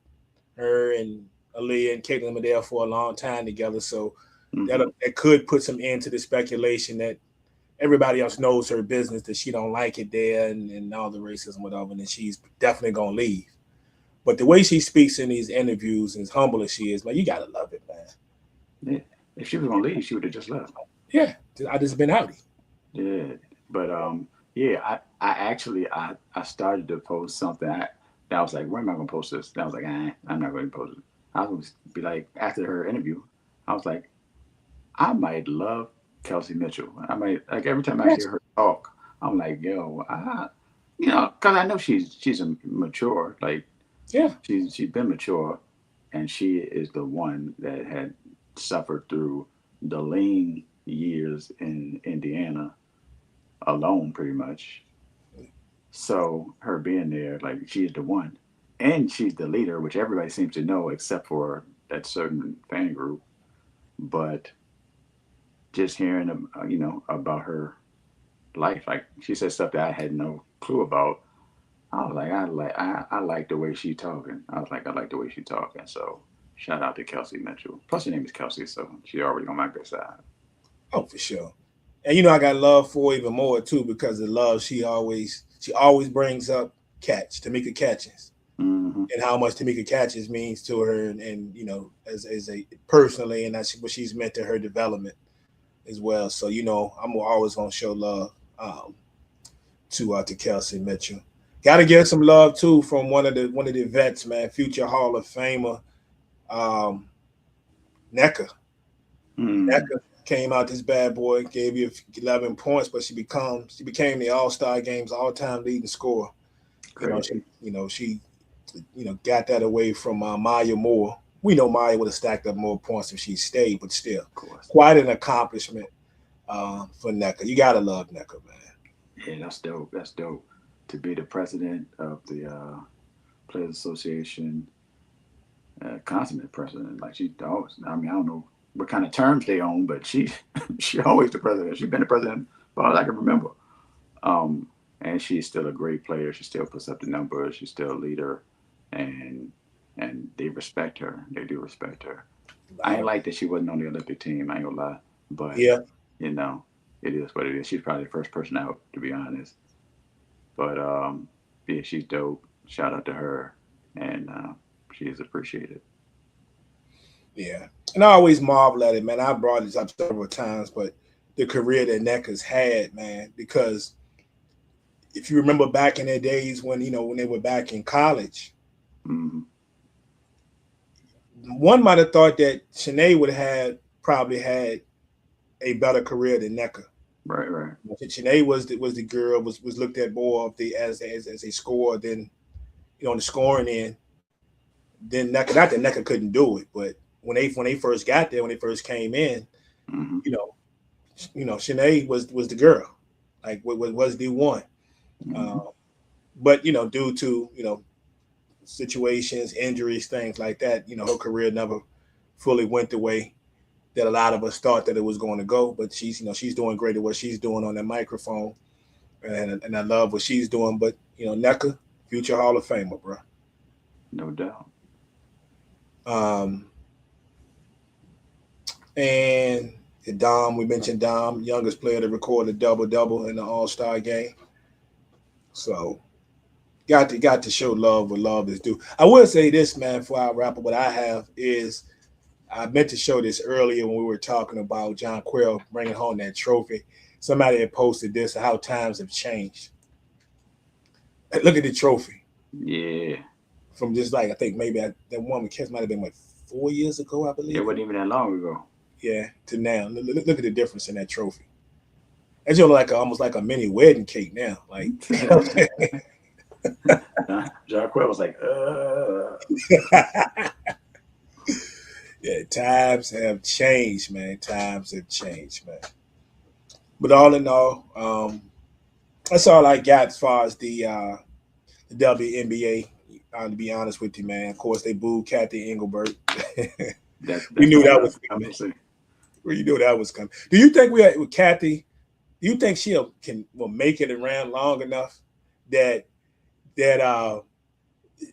her and Aaliyah and Caitlin were there for a long time together. So Mm-hmm. that could put some end to the speculation that everybody else knows her business, that she don't like it there and all the racism, whatever, and then she's definitely gonna leave. But the way she speaks in these interviews, and as humble as she is, man, you gotta love it, man. Yeah. If she was gonna leave, she would have just left. Yeah, I just been outie. Yeah. But yeah, I actually I started to post something. I was like, where am I gonna post this? And I was like, I'm not gonna post it. I was be like, after her interview, I was like, I might love Kelsey Mitchell. I might, like, every time I Yes. hear her talk, I'm like, yo, because I know she's a mature, like, Yeah. she's been mature, and she is the one that had suffered through the lean years in Indiana alone, pretty much. So her being there, like, she's the one, and she's the leader, which everybody seems to know except for that certain fan group. But just hearing, about her life, like, she said stuff that I had no clue about. I was like, I like the way she talking. I was like, I like the way she talking. So shout out to Kelsey Mitchell. Plus, her name is Kelsey, so she already on my good side. Oh, for sure. And I got love for her even more too because the love she always brings up catch Tamika catches Mm-hmm. and how much Tamika catches means to her and as a personally and that's what she's meant to her development as well. So I'm always gonna show love um, to Kelsey Mitchell. Got to get some love too from one of the vets, man, future Hall of Famer, um, NECA. Mm. NECA came out this bad boy, gave you 11 points, but she became the All-Star Game's all-time leading scorer. You know Crazy. she got that away from Maya Moore. We know Maya would have stacked up more points if she stayed, but still, Of course. quite an accomplishment for NECA. You gotta love NECA, man. Yeah, that's dope. That's dope. To be the president of the Players Association, consummate president. Like, she always, I mean, I don't know what kind of terms they on, but she she always the president. She's been the president as far as I can remember. And she's still a great player. She still puts up the numbers. She's still a leader, and they respect her. They do respect her. I ain't like that she wasn't on the Olympic team. I ain't gonna lie, but Yeah. you know, it is what it is. She's probably the first person out, to be honest. But yeah, she's dope. Shout out to her, and she is appreciated. Yeah. And I always marvel at it, man. I brought this up several times, but the career that Necker's had, man, because if you remember back in their days when, when they were back in college, Mm-hmm. one might have thought that Shanae would have probably had a better career than Necker. Right, right. Shanae was the girl, was looked at more of the as a scorer than, on the scoring end. Then Necker, not that Necker couldn't do it, but when they first got there, when they first came in, Mm-hmm. Shanae was the girl, like was the one. Mm-hmm. But due to situations, injuries, things like that, her career never fully went the way that a lot of us thought that it was going to go. But she's doing great at what she's doing on that microphone, and I love what she's doing. But Necker, future Hall of Famer, bro. No doubt. And Dom, we mentioned Dom, youngest player to record a double in the All-Star game. So got to show love where love is due. I will say this, man, before I wrap up, what I have is I meant to show this earlier when we were talking about John Quill bringing home that trophy. Somebody had posted this, how times have changed. Look at the trophy. Yeah. From just like, I think maybe that one with Kiss might have been like 4 years ago, I believe. It wasn't even that long ago. Yeah, to now. Look at the difference in that trophy. That's like almost like a mini wedding cake now. Like, John Quill was like, yeah, times have changed, man. Times have changed, man. But all in all, that's all I got as far as the WNBA. To be honest with you, man. Of course, they booed Kathy Engelbert. We knew that was coming. We knew that was coming. Do you think with Kathy? Do you think she will make it around long enough that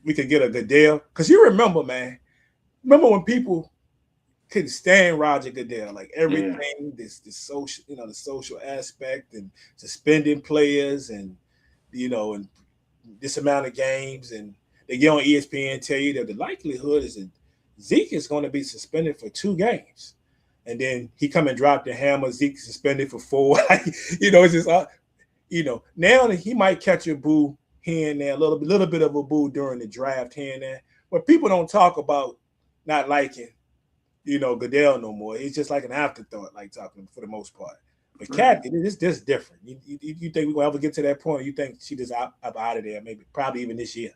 we could get a Goodell? Because you remember, man. Remember when people couldn't stand Roger Goodell, like everything, this social, the social aspect and suspending players and and this amount of games, and they get on ESPN and tell you that the likelihood is that Zeke is going to be suspended for 2 games. And then he come and drop the hammer, Zeke suspended for 4. It's just now he might catch a boo here and there, a little bit of a boo during the draft here and there. But people don't talk about not liking Goodell no more. It's just like an afterthought, like talking for the most part. But Kat, it's just different. You think we're gonna ever get to that point? Or you think she just up out of there? Maybe, probably even this year.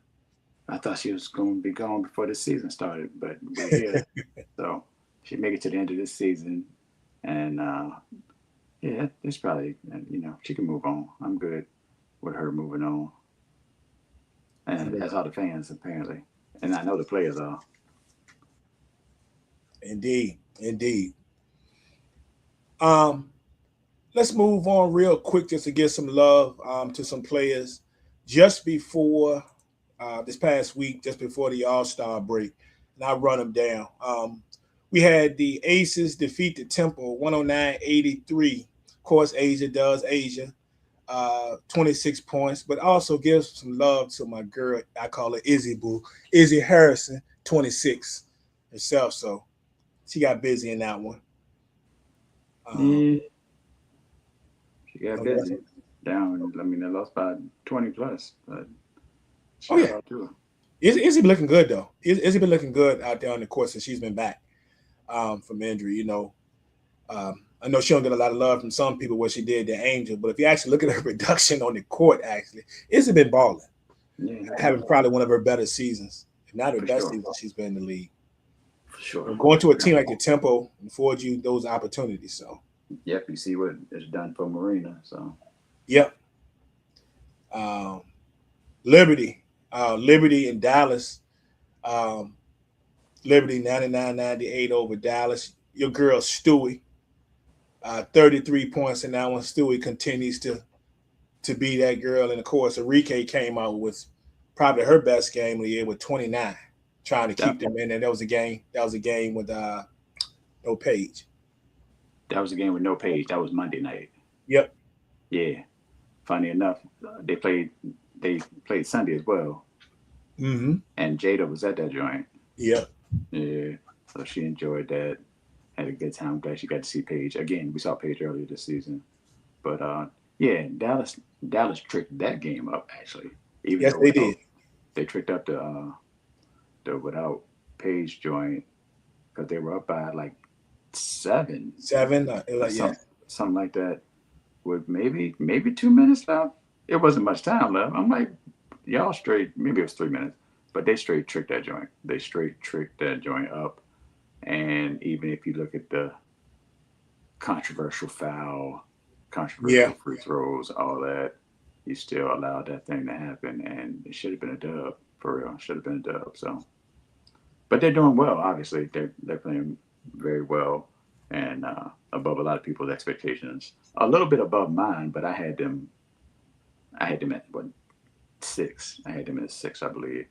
I thought she was going to be gone before the season started, but we're here. So she make it to the end of this season, and yeah, it's probably she can move on. I'm good with her moving on, and that's all the fans apparently, and I know the players are. Indeed. Let's move on real quick just to get some love to some players. Just before this past week, just before the All-Star break, and I'll run them down. We had the Aces defeat the Temple 109-83. Of course, Asia does Asia. 26 points, but also gives some love to my girl. I call her Izzy Boo. Izzy Harrison, 26 herself. So she got busy in that one. Yeah. She got busy. Down. I mean, they lost by 20 plus. But yeah. Izzy been looking good though. Izzy been looking good out there on the court since she's been back from injury. I know she don't get a lot of love from some people what she did to Angel, but if you actually look at her production on the court, actually, Izzy been balling. Yeah, having probably one of her better seasons, if not her best season she's been in the league. For sure. Going to a team like the Tempo affords you those opportunities. So. Yep, you see what it's done for Marina. So. Yep. Liberty in Dallas. Liberty 99-98 over Dallas. your girl Stewie. 33 points in that one. Stewie continues to be that girl. And of course, Enrique came out with probably her best game of the year with 29, trying to That keep them in. And that was a game. That was a game with no Page. that was a game with no Page. That was Monday night. Yep. Yeah. Funny enough, they played they played Sunday as well, Mm-hmm. and Jada was at that joint. Yep. Yeah. So she enjoyed that. Had a good time. I'm glad she got to see Paige again. We saw Paige earlier this season, but yeah, Dallas tricked that game up actually. Even Yes, though they did. they tricked up the without Paige joint because they were up by like 7, 7. It was or like, yeah. something like that, with maybe 2 minutes left. It wasn't much time left. I'm like, y'all straight. Maybe it was 3 minutes, but they straight tricked that joint. They straight tricked that joint up. And even if you look at the controversial foul, Yeah. controversial free throws, all that, you still allowed that thing to happen, and it should have been a dub for real. Should have been a dub. So, but they're doing well. Obviously, they're playing very well, and above a lot of people's expectations. A little bit above mine, but I had them. I had them at what, 6. I had them at 6, I believe.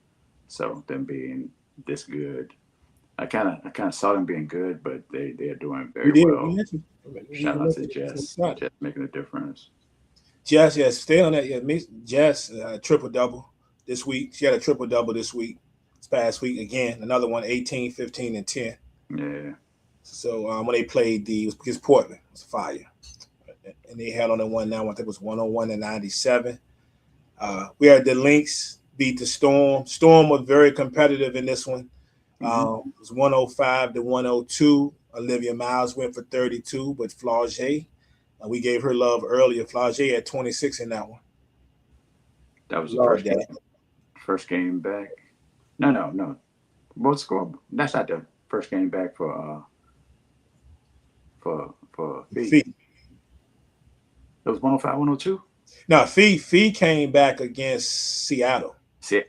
So them being this good, I kind of saw them being good, but they're doing You very did. well. You Shout out to mentioned Jess. it. Jess making a difference. Jess, yes, stay on that. Yeah, Jess, triple double this week. She had a triple double this week. This past week again, another one, 18, 15, and 10. Yeah. So when they played it was against Portland, it was fire, and they had on the one now. I think it was 101-97. We had the Lynx beat the Storm. Storm was very competitive in this one. It was 105-102. Olivia Miles went for 32, but Flau'jae, we gave her love earlier. Flau'jae had 26 in that one. That was the Love that. first game back. No. What score? That's not the first game back for Fee. Fee. It was 105, 102. Now Fee came back against Seattle. See,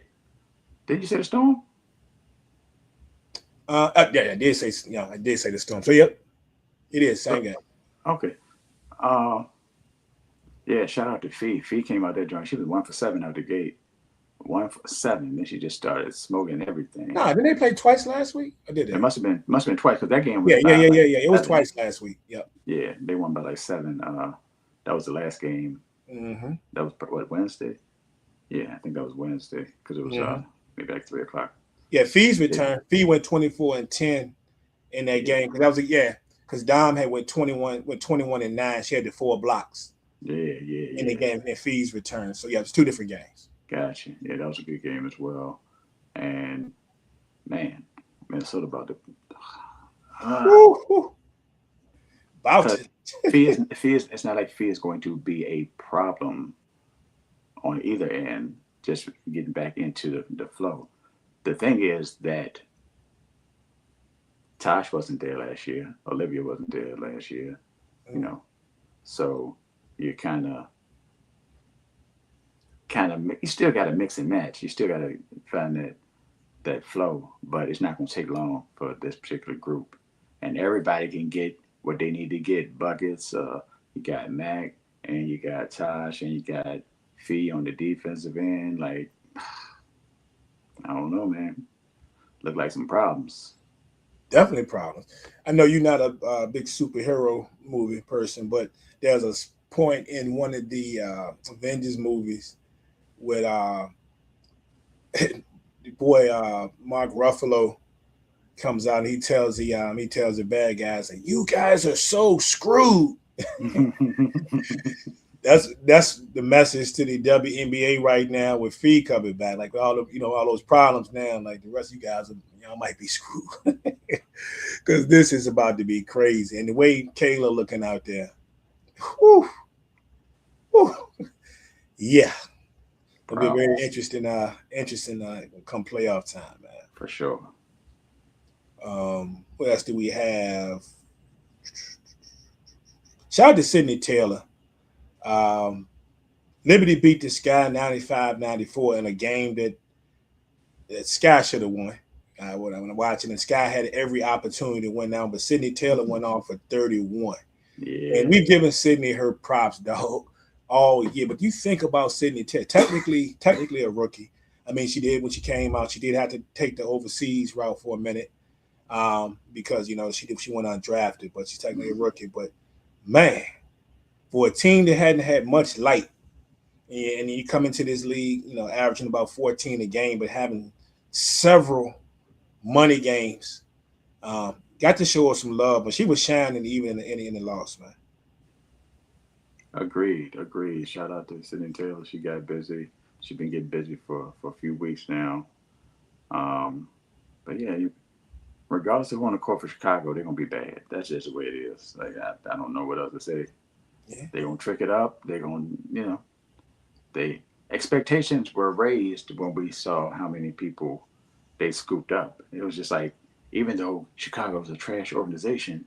did you say the Storm? Yeah, I did say the Storm. So yep, it is same game. Okay. Yeah, shout out to Fee. Fee came out there joint. She was 1 for 7 out the gate. 1 for 7. Then she just started smoking everything. Nah, didn't they play twice last week? I did that. It must have been twice because that game was yeah. It was twice last week. Yep. Yeah, they won by like 7. That was the last game. Mm-hmm. That was what, Wednesday? Yeah, I think that was Wednesday because it was maybe like 3 o'clock. Yeah, Fee's return. Fee went 24-10 in that game because that was because Dom had went 21-9. She had the 4 blocks. In the game, and Fee's return. So yeah, it's 2 different games. Gotcha. Yeah, that was a good game as well. And man, Minnesota about to. About it. It's not like Fee is going to be a problem on either end. Just getting back into the flow. The thing is that Tosh wasn't there last year. Olivia wasn't there last year. You know, so you kind of you still got to mix and match. You still got to find that flow, but it's not going to take long for this particular group. And everybody can get what they need to get. Buckets. You got Mac, and you got Tosh, and you got Fee on the defensive end. Like, I don't know, man. Look like some problems. Definitely problems. I know you're not a big superhero movie person, but there's a point in one of the Avengers movies with the boy Mark Ruffalo comes out and he tells the bad guys that you guys are so screwed. That's the message to the WNBA right now with Fee coming back. Like all those problems now, like the rest of you guys y'all might be screwed. Because this is about to be crazy. And the way Kayla looking out there. Whew, whew. Yeah. It'll be very interesting come playoff time, man. For sure. What else do we have? Shout out to Sydney Taylor. Liberty beat the Sky 95-94 in a game that Sky should have won. When I'm watching, and Sky had every opportunity to win down, but Sydney Taylor went on for 31. And Yeah, we've given Sydney her props, dog, all year. But you think about Sydney Taylor, technically a rookie. I mean, she did when she came out. She did have to take the overseas route for a minute, because she went undrafted, but she's technically a rookie. But man, for a team that hadn't had much light, and you come into this league, averaging about 14 a game, but having several money games, got to show her some love. But she was shining even in the loss, man. agreed, agreed. Shout out to Sydney Taylor. She got busy. She's been getting busy for a few weeks now. Um, but yeah, regardless of who on the court for Chicago, they're gonna be bad. That's just the way it is. Like I don't know what else to say. Yeah. They're gonna trick it up. They're gonna, they expectations were raised when we saw how many people they scooped up. It was just like, even though Chicago's a trash organization,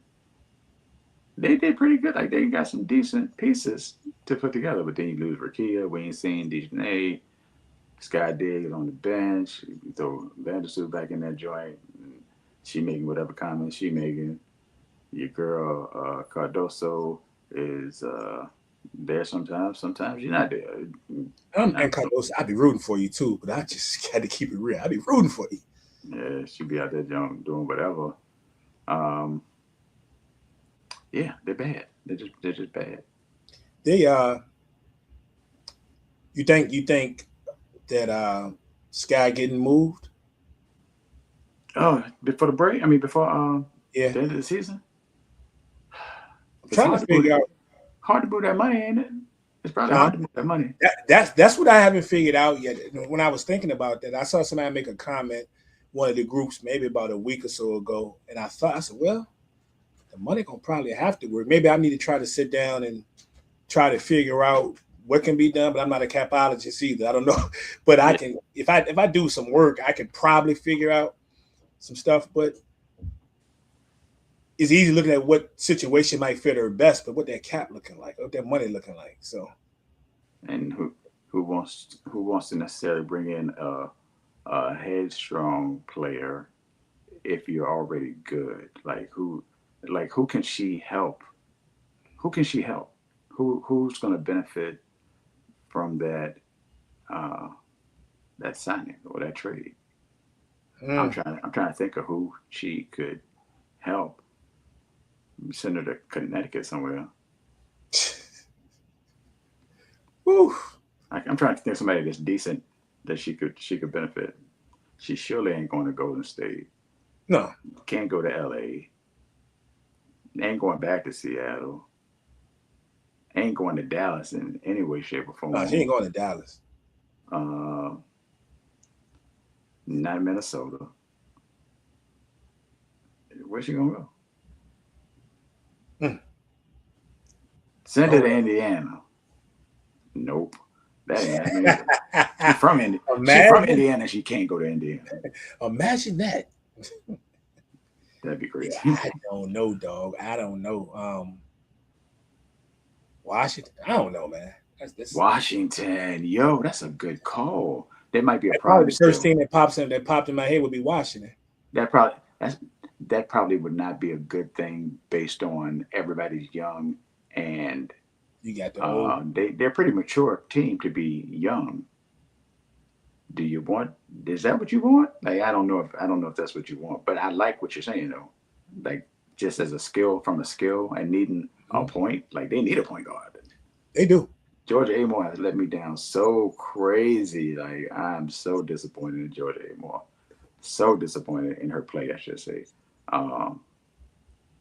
they did pretty good. Like they got some decent pieces to put together. But then you lose Rakia, we ain't seen Dejanay, Sky Diggs on the bench. You throw Vandersloot back in that joint. She making whatever comments she making. Your girl Cardoso is there sometimes. Sometimes you're not there. And Carlos, I'd be rooting for you too, but I just got to keep it real. I'd be rooting for you. Yeah, she be out there doing whatever. Um, yeah, they're bad. They're just bad. They you think that Sky getting moved? Oh, before the break, I mean before Yeah, the end of the season, I'm it's trying to figure out. hard to move that money, ain't it? It's probably Huh? hard to move that money. That's what I haven't figured out yet. When I was thinking about that, I saw somebody make a comment, one of the groups, maybe about a week or so ago, and I said, well, the money gonna probably have to work. Maybe I need to try to sit down and try to figure out what can be done. But I'm not a capologist either. I don't know, but I Yeah, can if I do some work, I can probably figure out some stuff. But it's easy looking at what situation might fit her best, but what that cap looking like, what that money looking like. So and who wants to necessarily bring in a headstrong player if you're already good? Like who can she help? Who can she help? Who's going to benefit from uh, that signing or that trade? I'm mm. trying to think of who she could help. Send her to Connecticut somewhere. Whew. I'm trying to think of somebody that's decent that she could benefit. She surely ain't going to Golden State. No, Can't go to LA. Ain't going back to Seattle. Ain't going to Dallas in any way, shape, or no, she form. ain't going to Dallas. Uh, Not Minnesota. Where's she gonna go? Mm. Send her to Nowhere. Indiana. Nope, that ain't happening either. She's from Indi- She from Imagine, Indiana. She can't go to Indiana. imagine that. That'd be Yeah, crazy. I don't know, dog. I don't know. Washington. I don't know, man. That's Washington, yo, that's a good call. That might be a probably problem the first still. team that popped in my head would be Washington. That probably that's that probably would not be a good thing based on everybody's young and You got the old. they're a pretty mature team to be young. Do you want? Is that what you want? Like I don't know if that's what you want, but I like what you're saying though. Like just as a skill from a skill and needing a Mhm. point, like they need a point guard. They do. Georgia Amore has let me down so crazy. Like I'm so disappointed in Georgia Amore. So disappointed in her play, I should say. Um,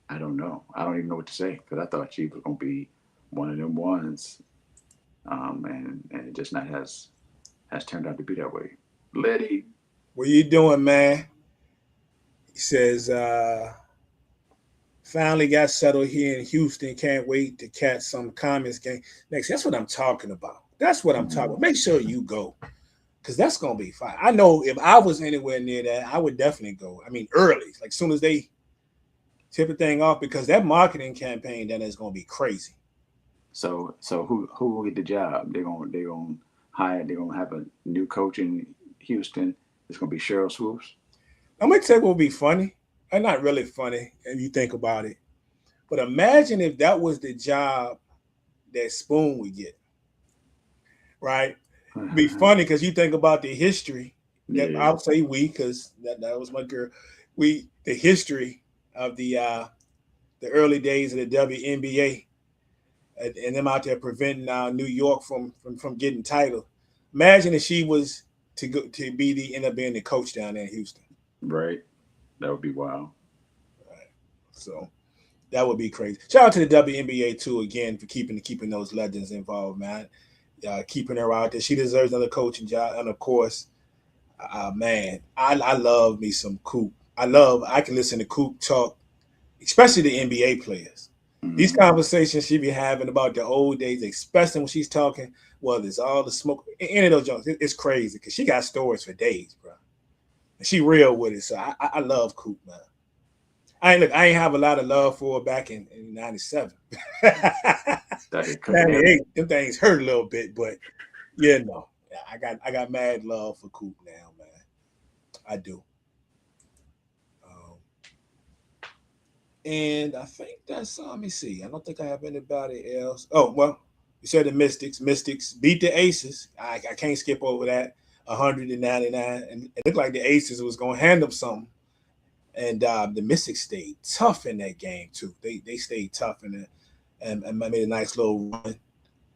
I don't know. I don't even know what to say because I thought she was gonna be one of them ones, and it just not has turned out to be that way. Liddy, What you doing, man? He says, finally got settled here in Houston. Can't wait to catch some Comets game next. That's what I'm talking about. That's what I'm talking about. Make sure you go, because that's gonna be fine. I know if I was anywhere near that, I would definitely go. I mean, early, like soon as they tip the thing off, because that marketing campaign then is gonna be crazy. so who will get the job? They're gonna have a new coach in Houston. It's gonna be Cheryl Swoops. I'm gonna tell you what would be funny, and not really funny if you think about it. But imagine if that was the job that Spoon would get, right? It'd be funny because you think about the history that Yeah, I'll say we, because that was my girl. The history of the early days of the WNBA and them out there preventing New York from getting title. Imagine if she was to go to be the end up being the coach down there in Houston. right. That would be wild. Right. So that would be crazy. Shout out to the WNBA too again for keeping those legends involved, man. Keeping her out there. She deserves another coaching job, and of course, man, I love me some Coop. I can listen to Coop talk, especially the NBA players. These Mm. conversations she be having about the old days, especially when she's talking, well, there's all the smoke. Any of those jokes, it's crazy because she got stories for days, bro. And she real with it. So I love Coop, man. I ain't have a lot of love for her back in '97. Started cooking every. '98, them things hurt a little bit, but yeah, no. I got mad love for Coop now, man. I do. Um, and I think that's let me see. I don't think I have anybody else. Oh well, you said the Mystics. Mystics beat the Aces. I can't skip over that. 199, and it looked like the Aces was gonna hand them something. And the Mystics stayed tough in that game too. They stayed tough in it and made a nice little run.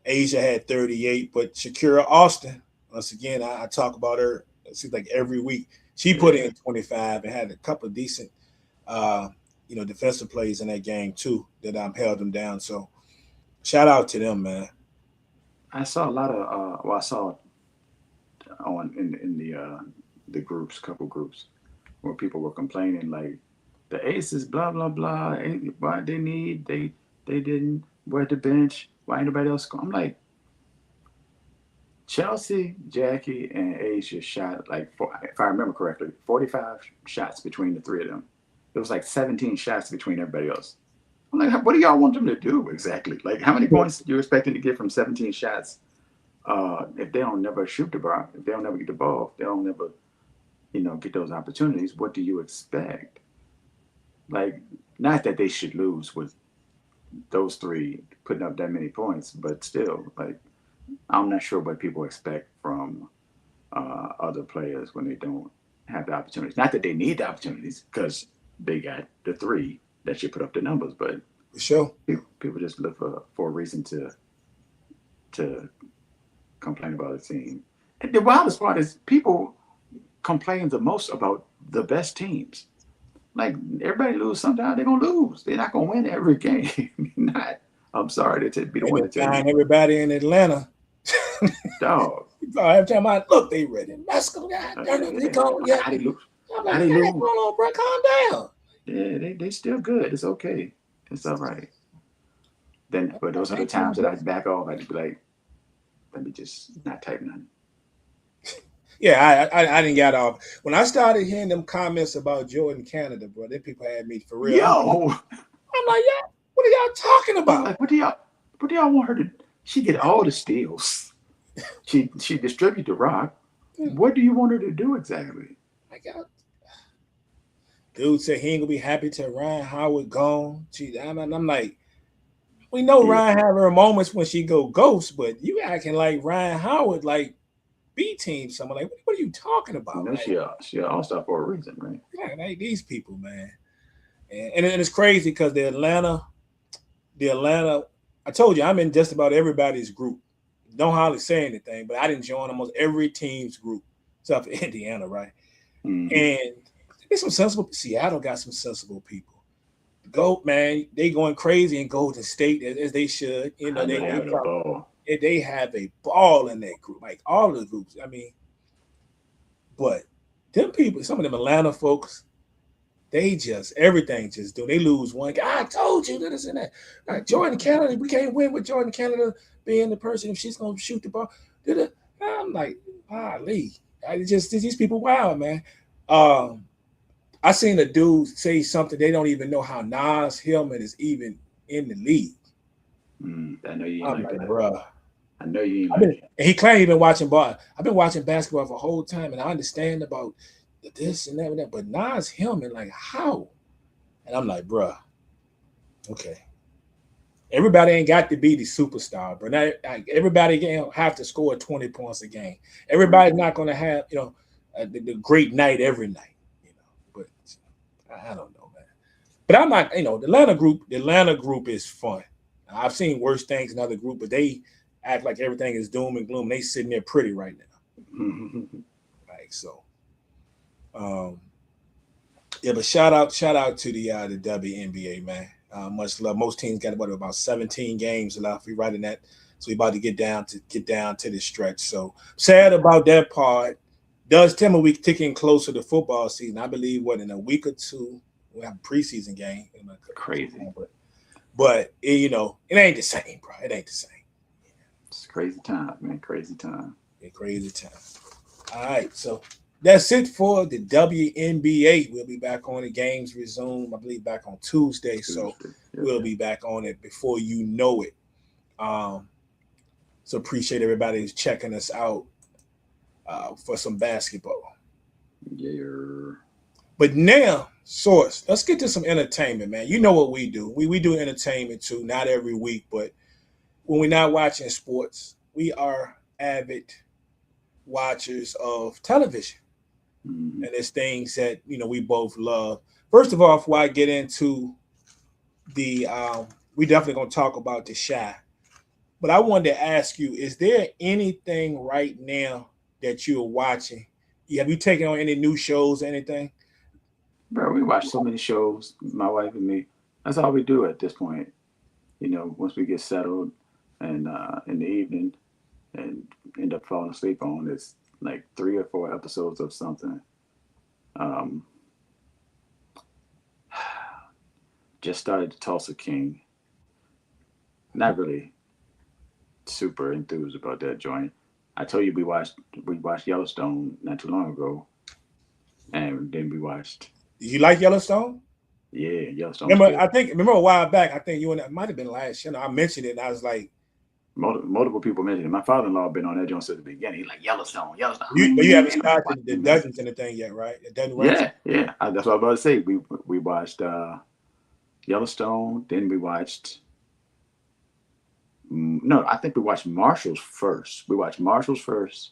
Asia had 38, but Shakira Austin, once again, I talk about her. It seems like every week she put Yeah, in 25 and had a couple of decent, uh, defensive plays in that game too that held them down. So shout out to them, man. I saw a lot of. Well, I saw on in the groups, couple groups, where people were complaining like the Aces, blah blah blah. Why they need they didn't wear the bench. Why ain't nobody else? I'm like Chelsea, Jackie, and Asia shot like if I remember correctly, 45 shots between the three of them. It was like 17 shots between everybody else. I'm like, what do y'all want them to do exactly? Like, how many points you expecting to get from 17 shots? If they don't never shoot the ball, if they don't never get the ball, if they don't never, get those opportunities, what do you expect? Like, not that they should lose with those three putting up that many points, but still, like, I'm not sure what people expect from other players when they don't have the opportunities. Not that they need the opportunities, because they got the three that should put up the numbers, but For sure. people just look for a reason to complain about a team. And the wildest part is people complain the most about the best teams. Like everybody lose sometimes, they're gonna lose. They're not gonna win every game. Not. I'm sorry to be the And one to to tell you, find everybody in Atlanta. dog. Every time I look, they ready. Let's go, God damn it, they gone yet. How they lose? I'm How like, they what lose? going on, bro? Calm down. Yeah, they still good. It's okay. It's all right. Then, but those are the They doing times that I good. back off. I'd be like, let me just not type nothing. Yeah, I didn't get off. When I started hearing them comments about Jordan Canada, bro, then people had me for real. Yo, I'm like, yeah, what are y'all talking I'm about? like, what do y'all want her to? She get all the steals. She distribute the rock. Yeah, What do you want her to do exactly? like, dude said he ain't gonna be happy till Ryan Howard gone. I'm like, we know Yeah, Ryan have her moments when she go ghost, but you acting like Ryan Howard like B team someone. Like, what are you talking about? she a all-star for a reason, right? Like these people, man. And it's crazy because the Atlanta, I told you I'm in just about everybody's group. Don't hardly say anything, but I didn't join almost every team's group except for Indiana, right? Mm-hmm. And there's some sensible. Seattle got some sensible people. Go, man, they going crazy in Golden State as they should. I know They they having a ball. they have a ball in that group, like all of the groups. I mean, but them people, some of them Atlanta folks, they just everything just do. They lose one guy. I told you that this and that. Like Jordan Canada, we can't win with Jordan Canada being the person if she's gonna shoot the ball. I'm like, Lee. I just these people wild, man. Um, I seen a dude say something they don't even know how Nas Hillman is even in the league. I know you ain't I'm like like, that. bruh. I know you ain't like And he claimed he been watching ball. I've been watching basketball for a whole time, and I understand about this and that and that. But now it's him, and like how? And I'm like, bruh, okay. Everybody ain't got to be the superstar, but not, like, everybody can't have to score 20 points a game. Everybody's not going to have, the great night every night, But I don't know, man. But I'm not, the Atlanta group is fun. I've seen worse things in other group, but they act like everything is doom and gloom. They sitting there pretty right now. Like so. Um, yeah, but shout out to the WNBA, man. Much love. Most teams got about 17 games left. We right in that, so we about to get down to the stretch. So sad about that part. Does tell me we ticking closer to football season. I believe in a week or two we'll have a preseason game. Crazy. But it ain't the same, bro. It ain't the same. It's crazy time, man. Crazy time. Crazy time. All right, so that's it for the WNBA. We'll be back on the games resume, I believe, back on Tuesday. So we'll be back on it before you know it. So appreciate everybody who's checking us out for some basketball. Yeah. But now, Source, let's get to some entertainment, man. You know what we do. We do entertainment too, not every week, but when we're not watching sports, we are avid watchers of television. Mm-hmm. And there's things that we both love. First of all, before I get into the we definitely gonna talk about the Shy. But I wanted to ask you, is there anything right now that you're watching? Have you taken on any new shows or anything? Bro, we watch so many shows, my wife and me. That's all we do at this point. Once we get settled and in the evening and end up falling asleep on, it's like 3 or 4 episodes of something. Just started the Tulsa King. Not really super enthused about that joint. I told you we watched Yellowstone not too long ago, and then we watched. Did you like Yellowstone? Yeah, Yellowstone. Remember a while back. I think you and it might have been last year. I mentioned it, and I was like, multiple people mentioned it. My father-in-law been on that joint since the beginning. He's like Yellowstone. But you haven't started the Dozens anything yet, right? Yeah. That's what I was about to say. We watched Yellowstone, then we watched. No, I think we watched Marshall's first. We watched Marshall's first,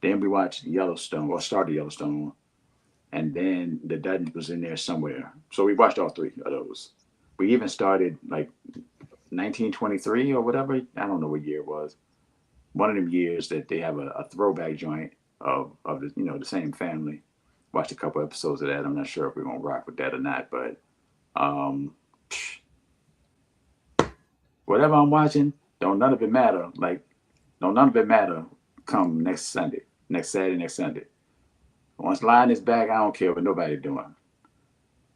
then we watched Yellowstone, or started Yellowstone, and then the Dutton was in there somewhere. So we watched all 3 of those. We even started like 1923 or whatever. I don't know what year it was. One of them years that they have a throwback joint of the the same family. Watched a couple episodes of that. I'm not sure if we're gonna rock with that or not, but whatever I'm watching, don't none of it matter. Like, don't none of it matter come next Sunday, next Saturday, next Sunday. Once Linus back, I don't care what nobody doing.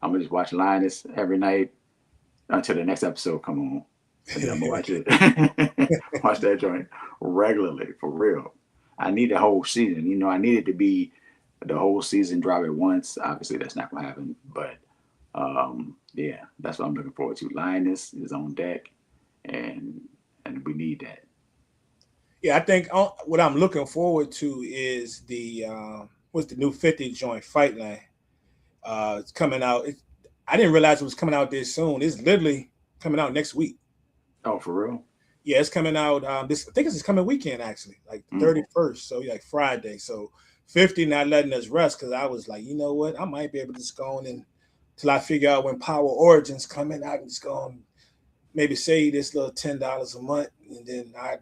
I'm gonna just watch Linus every night until the next episode come on. And then I'm gonna watch it. Watch that joint regularly, for real. I need the whole season. I need it to be the whole season drop at once. Obviously that's not gonna happen. But yeah, that's what I'm looking forward to. Linus is on deck, and we need that. Yeah, I think what I'm looking forward to is the what's the new 50 joint Fight Line. It's coming out. I didn't realize it was coming out this soon. It's literally coming out next week. Oh, for real? Yeah, it's coming out. I think it's this coming weekend actually, like 31st. So like Friday. So 50 not letting us rest because I was like, you know what? I might be able to just go on until I figure out when Power Origins coming. I can just go on, maybe save this little $10 a month, and then I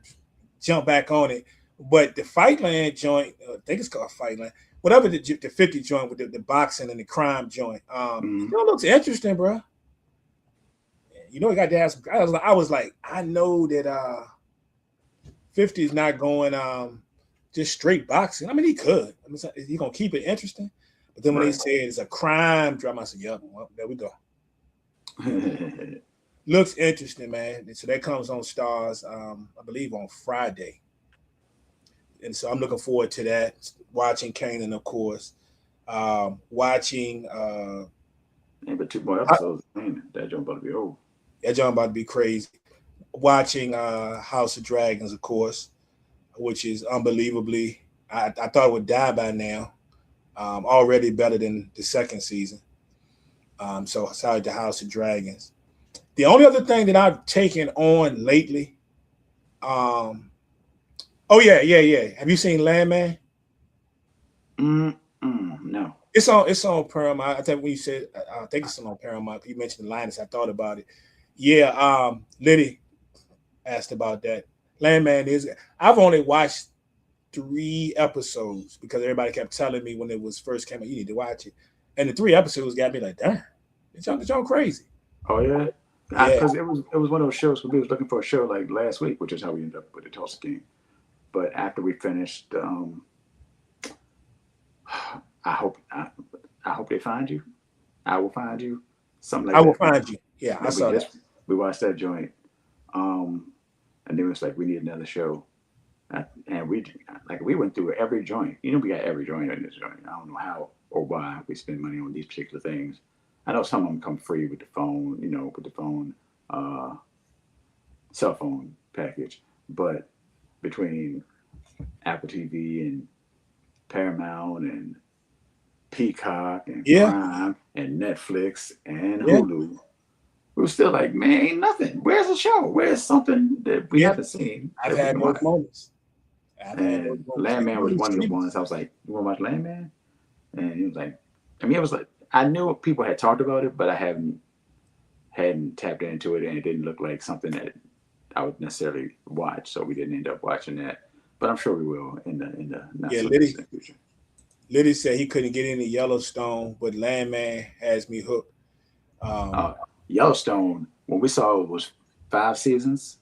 jump back on it. But the Fightland joint, I think it's called Fightland, whatever the 50 joint with the boxing and the crime joint. It looks interesting, bro. It got to have some. I was like, I know that 50 is not going just straight boxing. I mean, he could. I mean, he's gonna keep it interesting. But then when they say it's a crime drama, I said, "Yep, well, there we go." Looks interesting, man. So that comes on Stars, I believe, on Friday. And so I'm looking forward to that. Watching Kanan, of course. Watching. But 2 more episodes. That joint about to be over. That joint about to be crazy. Watching House of Dragons, of course, which is unbelievably. I thought it would die by now. already better than the second season. So sorry, the House of Dragons. The only other thing that I've taken on lately, um, oh yeah. Have you seen Landman? No. It's on Paramount. I think when you said, I think it's on Paramount. You mentioned the Linus. I thought about it. Yeah. Liddy asked about that. Landman is. I've only watched 3 episodes because everybody kept telling me when it was first came out, you need to watch it. And the 3 episodes got me like, damn, it's y'all crazy. Oh yeah. Yeah, Because it was one of those shows. We was looking for a show like last week, which is how we ended up with the Tulsa King. But after we finished, I hope I hope they find you. I will find you. Something I like will that. find you. Yeah, I That we saw that. just we watched that joint, um, and then it was like we need another show. And we went through every joint. We got every joint in this joint. I don't know how or why we spend money on these particular things. I know some of them come free with the phone, with the phone, uh, cell phone package. But between Apple TV and Paramount and Peacock and Yeah, Prime and Netflix and yeah, Hulu, we were still like, man, ain't nothing. Where's the show? Where's something that we yeah. haven't seen I've that we had can those watch? moments. I've had those And moments. Like Landman was one of the ones. I was like, "You want to watch Landman?" And he was like, "I mean, it was like I knew people had talked about it, but I hadn't tapped into it, and it didn't look like something that I would necessarily watch. So we didn't end up watching that. But I'm sure we will in the not Yeah, so Liddy. distant future. Liddy said he couldn't get into Yellowstone, but Landman has me hooked. Um, Uh, Yellowstone, when we saw it was 5 seasons.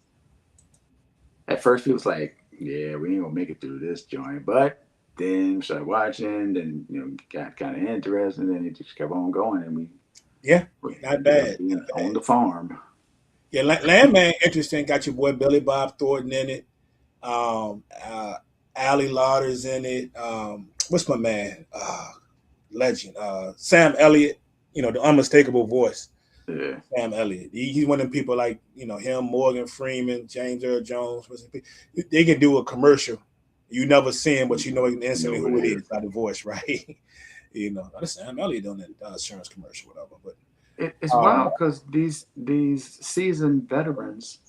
At first, we was like, "Yeah, we ain't gonna make it through this joint," but then we started watching, then got kind of interested, and it just kept on going, and yeah, we not ended up bad, being not on bad. the farm. Yeah, Landman interesting. Got your boy Billy Bob Thornton in it. Um, uh, Ali Lauder's in it. What's my man? Legend. Sam Elliott. The unmistakable voice. Yeah, Sam Elliott. He's one of them people like him, Morgan Freeman, James Earl Jones. They can do a commercial. You never see him, but you know you know instantly what who it it is. is by the voice, right? That's Sam Elliott on that insurance commercial, whatever. But It's um, wild because these seasoned veterans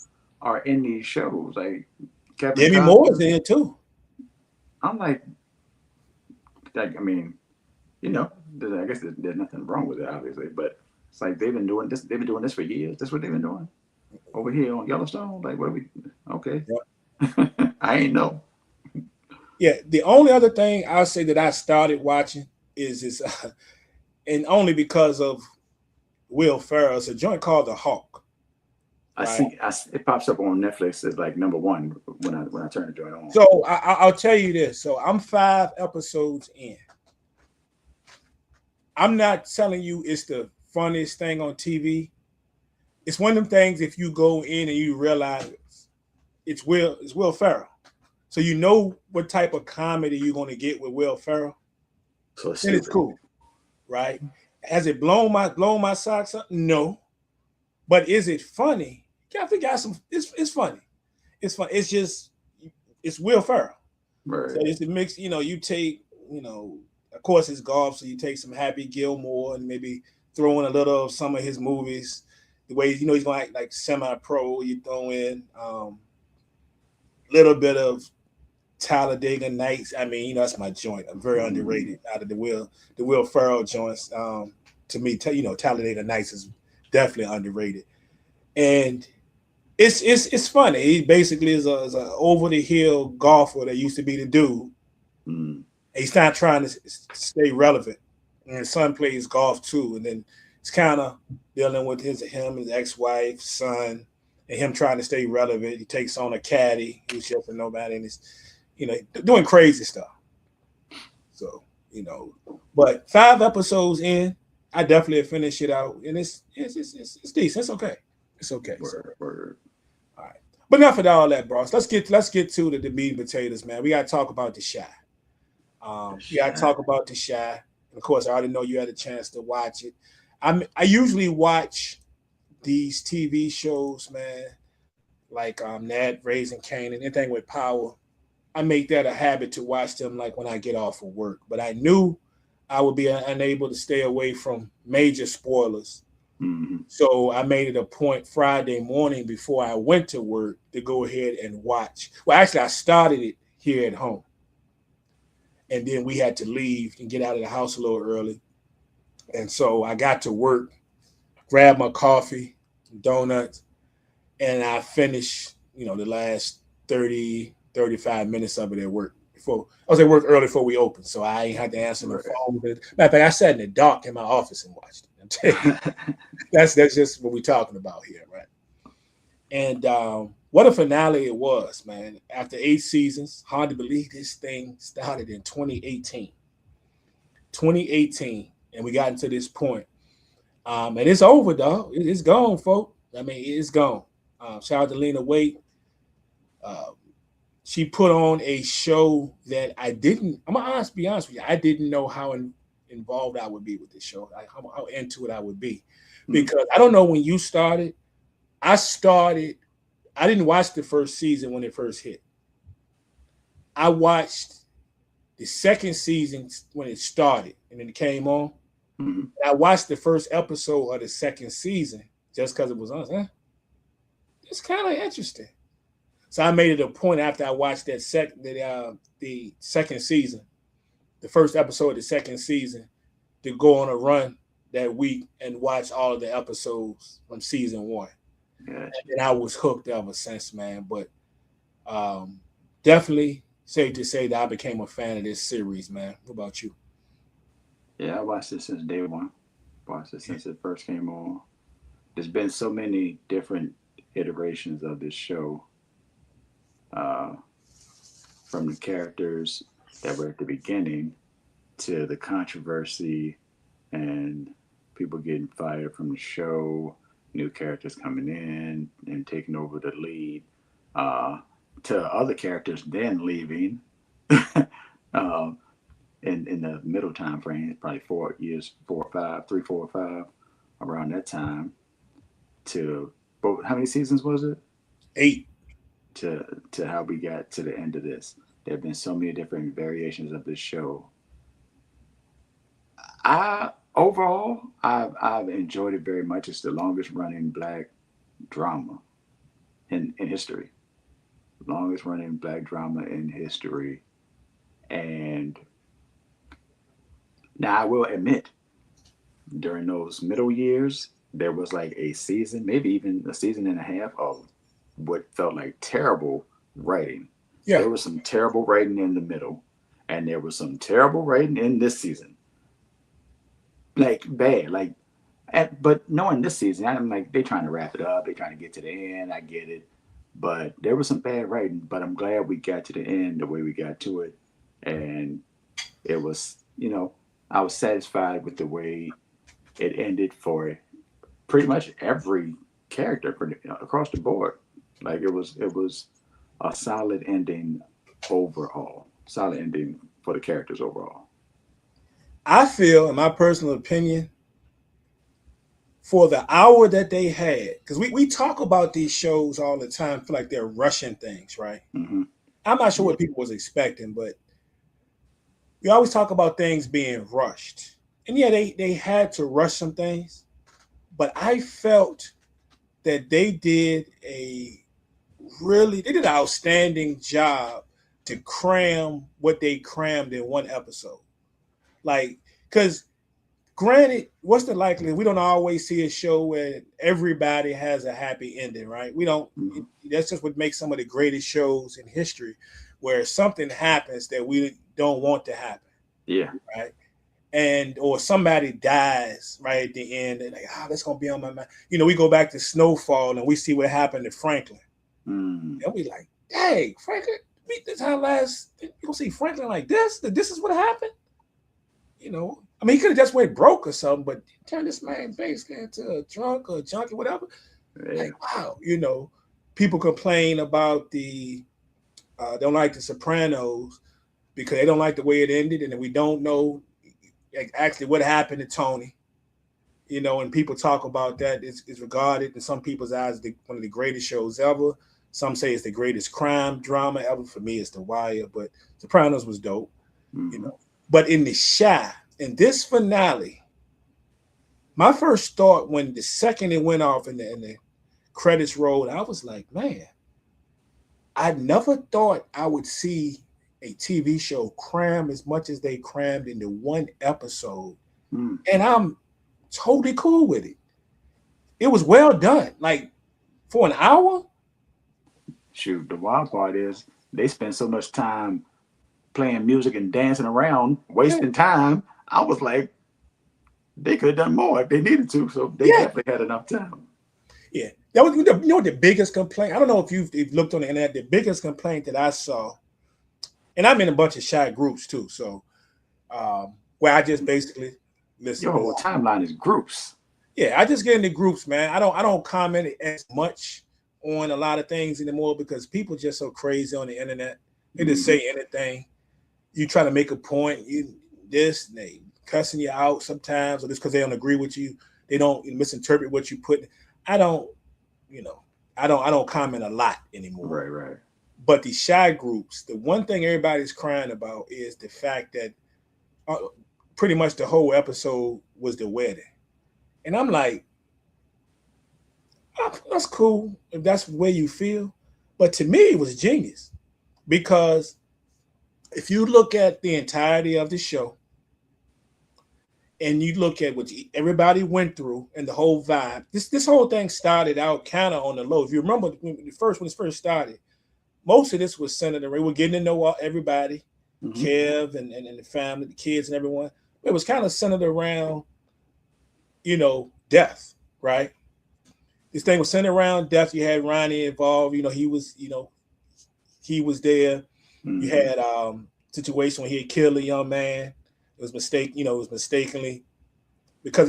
are in these shows. Like Kevin Demi Moore's Costner, in it too. I'm like I mean, I guess there's nothing wrong with it, obviously, but it's like they've been doing this. They've been doing this for years. That's what they've been doing over here on Yellowstone. Like, what are we? Okay, Yeah. I ain't know. Yeah, the only other thing I'll say that I started watching is this, and only because of Will Ferrell. It's a joint called The Hawk, I right? see. It pops up on Netflix as like number one when I turn the joint on. So I'll tell you this. So I'm 5 episodes in. I'm not telling you it's the funniest thing on TV. It's one of them things if you go in and you realize it's Will Ferrell. So you know what type of comedy you're going to get with Will Ferrell. So it's Then it's stupid. cool, right? Has it blown my socks up? No. But is it funny? Yeah, I think got some. It's funny. It's fun. It's just it's Will Ferrell. So Right. it's a mix. You take you know, of course it's golf, so you take some Happy Gilmore and maybe throw in a little of some of his movies. The way he's going to act like semi-pro. You throw in a little bit of Talladega Nights. I mean, that's my joint. I'm very Mm. underrated out of the Will Ferrell joints. To me, Talladega Nights is definitely underrated. And it's funny. He basically is a over the hill golfer that used to be the dude. Mm. He's not trying to stay relevant. And his son plays golf too, and then it's kind of dealing with his ex-wife, son, and him trying to stay relevant. He takes on a caddy who's just a nobody, and he's doing crazy stuff. So you know, but 5 episodes in, I definitely finish it out, and it's decent. It's okay. It's okay. So Word, word. all right, but enough of all that, bros. Let's get to the meat and potatoes, man. We gotta talk about the Shy. The We gotta shot. talk about the Shy. And of course, I already know you had a chance to watch it. I usually watch these TV shows, man, like Nat, Raising Canaan, anything with power. I make that a habit to watch them like when I get off of work. But I knew I would be unable to stay away from major spoilers. Mm-hmm. So I made it a point Friday morning before I went to work to go ahead and watch. Well, actually, I started it here at home, and then we had to leave and get out of the house a little early. And so I got to work, grabbed my coffee, donuts, and I finished, the last 30, 35 minutes of it at work. Before I was at work early before we opened, so I ain't had to answer the Right. phone. Matter of fact, I sat in the dark in my office and watched it. That's just what we're talking about here, right? And what a finale it was, man. After 8 seasons, hard to believe this thing started in 2018. 2018, and we got into this point. And it's over, dog. It's gone, folks. I mean, it's gone. Shout out to Lena Waite. Uh, she put on a show that I'm gonna be honest with you, I didn't know how involved I would be with this show, how into it I would be. Because I don't know when you started. I didn't watch the first season when it first hit. I watched the second season when it started and then it came on. Mm-hmm. I watched the first episode of the second season just because it was on. It's kind of interesting. So I made it a point after I watched the second season, the first episode of the second season, to go on a run that week and watch all of the episodes from season one. Gotcha. And I was hooked ever since, man. But definitely safe to say that I became a fan of this series, man. What about you? Yeah, I watched it since day one. Watched it since it first came on. There's been so many different iterations of this show. Uh, from the characters that were at the beginning to the controversy and people getting fired from the show, new characters coming in and taking over the lead, uh, to other characters then leaving. um, in the middle time frame, probably 4 years, 4 or 5, 3, 4 or 5, around that time. To how many seasons was it? 8. To how we got to the end of this. There have been so many different variations of this show. I've enjoyed it very much. It's the longest running black drama in history. Longest running black drama in history. And now I will admit, during those middle years, there was like a season, maybe even a season and a half of what felt like terrible writing. Yeah. There was some terrible writing in the middle, and there was some terrible writing in this season. Like bad, but knowing this season, I'm like, they're trying to wrap it up, they're trying to get to the end. I get it, but there was some bad writing. But I'm glad we got to the end the way we got to it, and it was, I was satisfied with the way it ended for pretty much every character across the board. Like it was a solid ending overall. Solid ending for the characters overall. I feel, in my personal opinion, for the hour that they had, because we talk about these shows all the time, feel like they're rushing things, right? Mm-hmm. I'm not sure what people was expecting, but we always talk about things being rushed. And yeah, they had to rush some things, but I felt that they did an outstanding job to cram what they crammed in one episode. Like, because granted, what's the likelihood? We don't always see a show where everybody has a happy ending, right? We don't. Mm-hmm. That's just what makes some of the greatest shows in history, where something happens that we don't want to happen. Yeah. Right. Or somebody dies right at the end, and like, that's gonna be on my mind. We go back to Snowfall and we see what happened to Franklin, and we like, dang, Franklin, this time last, you don't see Franklin like this. This is what happened. I mean, he could have just went broke or something, but turn this man basically into a drunk or a junkie, whatever. Yeah. Like, wow, people complain about don't like the Sopranos because they don't like the way it ended, and we don't know actually what happened to Tony. And people talk about that. It's regarded in some people's eyes one of the greatest shows ever. Some say it's the greatest crime drama ever. For me, it's The Wire, but Sopranos was dope. Mm-hmm. But in The Chi, in this finale, my first thought when the second it went off and the credits rolled, I was like, man, I never thought I would see a TV show cram as much as they crammed into one episode. Mm. And I'm totally cool with it. It was well done. Like for an hour. Shoot, the wild part is they spend so much time playing music and dancing around, Yeah. wasting time. I was like, they could have done more if they needed to. So they Yeah. definitely had enough time. Yeah. That was, you know what the biggest complaint. I don't know if you've looked on the internet. The biggest complaint that I saw, and I'm in a bunch of shy groups too. So where I just basically listen. Your whole timeline is groups. Yeah, I just get into groups, man. I don't comment as much on a lot of things anymore because people just so crazy on the internet. They just say anything. You try to make a point, you this, they cussing you out sometimes, or just because they don't agree with you, they don't misinterpret what you put. I don't, I don't comment a lot anymore. Right, right. But the shy groups, the one thing everybody's crying about is the fact that pretty much the whole episode was the wedding. And I'm like, oh, that's cool if that's the way you feel. But to me, it was genius because if you look at the entirety of the show and you look at what everybody went through and the whole vibe, this whole thing started out kind of on the low. If you remember when it first started, most of this was centered around we're getting to know everybody, Kev and the family, the kids and everyone. It was kind of centered around, death, right? This thing was centered around death. You had Ronnie involved. He was there. You had situation when he had killed a young man. It was it was mistakenly because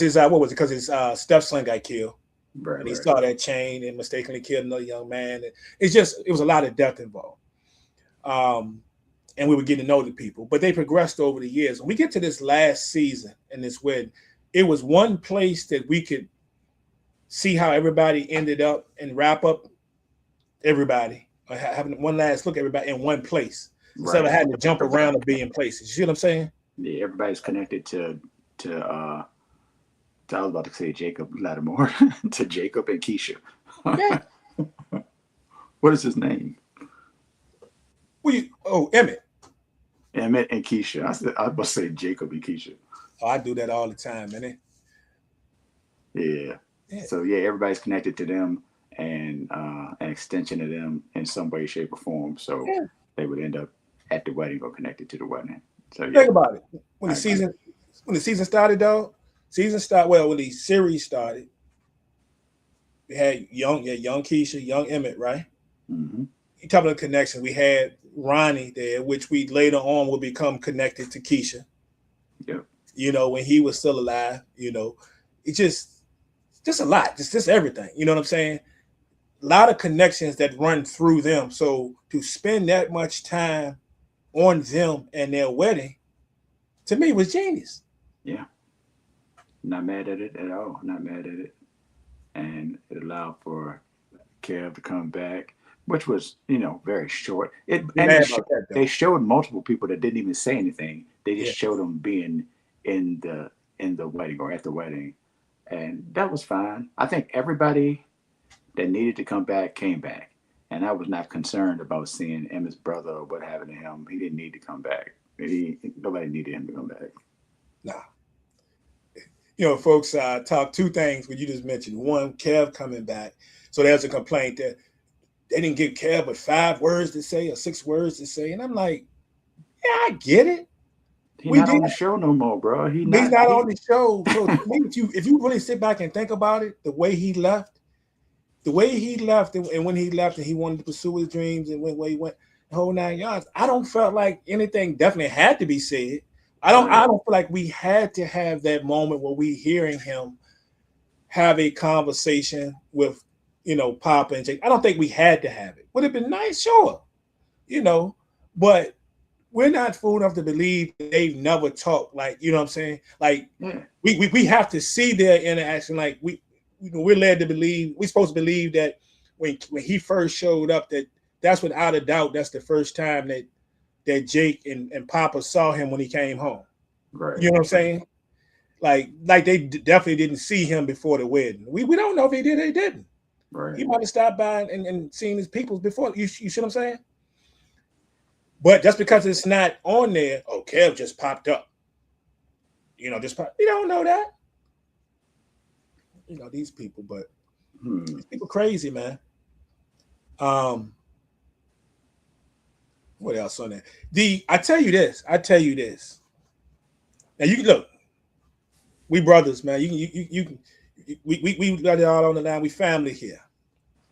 his what was it? Because his stepson got killed. Right, And he right. saw that chain and mistakenly killed another young man. It was a lot of death involved. And we were getting to know the people, but they progressed over the years. When we get to this last season and this wedding, it was one place that we could see how everybody ended up and wrap up everybody, having one last look at everybody in one place instead of having to jump around and be in places. You see what I'm saying? Yeah, everybody's connected to I was about to say Jacob Lattimore, to Jacob and Keisha. Yeah. What is his name? Emmett. Emmett and Keisha. I was about to say Jacob and Keisha. Oh, I do that all the time, man. Yeah. So yeah, everybody's connected to them and an extension of them in some way, shape, or form. So they would end up at the wedding or connected to the wedding. So yeah. Think about it. When the season started, though, when the series started, we had young Keisha, young Emmett, right? Mm-hmm. You talk about the connection. We had Ronnie there, which we later on will become connected to Keisha. Yep. When he was still alive, it's just a lot, just everything. You know what I'm saying? A lot of connections that run through them. So to spend that much time on them and their wedding, to me, was genius. Yeah. Not mad at it at all. Not mad at it. And it allowed for Kev to come back, which was, very short. They showed multiple people that didn't even say anything. They just showed them being in the wedding or at the wedding. And that was fine. I think everybody that needed to come back came back. And I was not concerned about seeing Emmett's brother or what happened to him. He didn't need to come back. Nobody needed him to come back. Nah. Folks talk two things when you just mentioned. One, Kev coming back. So there's a complaint that they didn't give Kev but 5 words to say or 6 words to say. And I'm like, yeah, I get it. He's not on the show no more, bro. He's not on the show. So if you really sit back and think about it, the way he left and when he left and he wanted to pursue his dreams and where he went, the whole 9 yards, I don't feel like anything definitely had to be said. I don't feel like we had to have that moment where we hearing him have a conversation with, Papa and Jake. I don't think we had to have it. Would have been nice, sure. But we're not fool enough to believe they've never talked. Like, you know what I'm saying? Like, we have to see their interaction. Like, we're led to believe, we're supposed to believe that when he first showed up, that's without a doubt, that's the first time that Jake and Papa saw him when he came home. Right. You know what I'm saying? Like they definitely didn't see him before the wedding. We don't know if he did or he didn't. Right. He might have stopped by and seen his people before. You see what I'm saying? But just because it's not on there, oh, Kev just popped up. Just pop. We don't know that. These people, but these people crazy, man. Um, what else on there? I tell you this. Now you can look. We brothers, man. You can. We got it all on the line. We family here.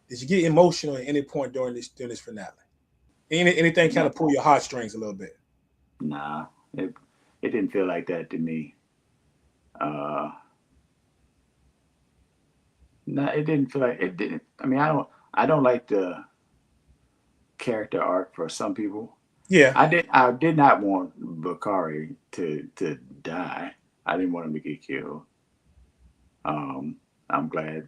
Did you get emotional at any point during this finale? Anything kind of pull your heartstrings a little bit? Nah, it didn't feel like that to me. Uh, nah, it didn't feel like it didn't. I mean, I don't like the character arc for some people. Yeah. I did not want Bakari to die. I didn't want him to get killed. I'm glad,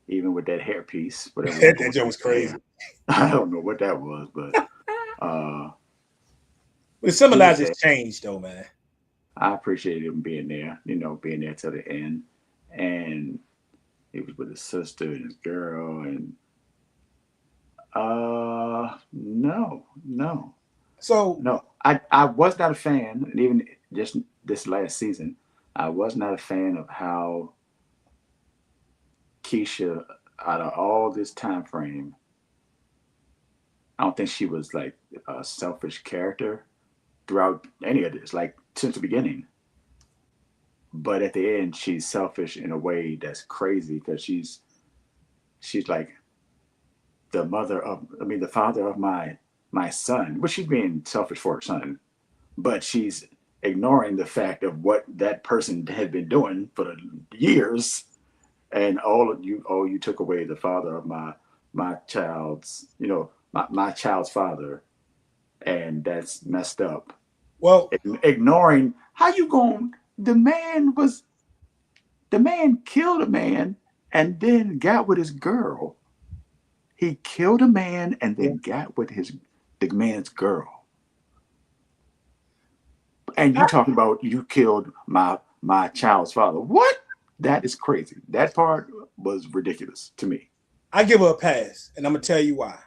even with that hairpiece, whatever was That going joke on was crazy. there. I don't know what that was, but uh, But it he was symbolizes there. change, though, man. I appreciated him being there. Being there till the end, and he was with his sister and his girl, and no, no, So no. I was not a fan, and even just this last season, I was not a fan of how Keisha, out of all this time frame, I don't think she was like a selfish character throughout any of this, like since the beginning. But at the end, she's selfish in a way that's crazy because she's like the father of my son, which she's being selfish for her son, but she's ignoring the fact of what that person had been doing for the years, and you took away the father of my child's, my child's father, and that's messed up. well, Ignoring how you going the man killed a man and then got with his girl. He killed a man and yeah. then got with the man's girl. And you talking about you killed my child's father. What? That is crazy. That part was ridiculous to me. I give her a pass, and I'm gonna tell you why.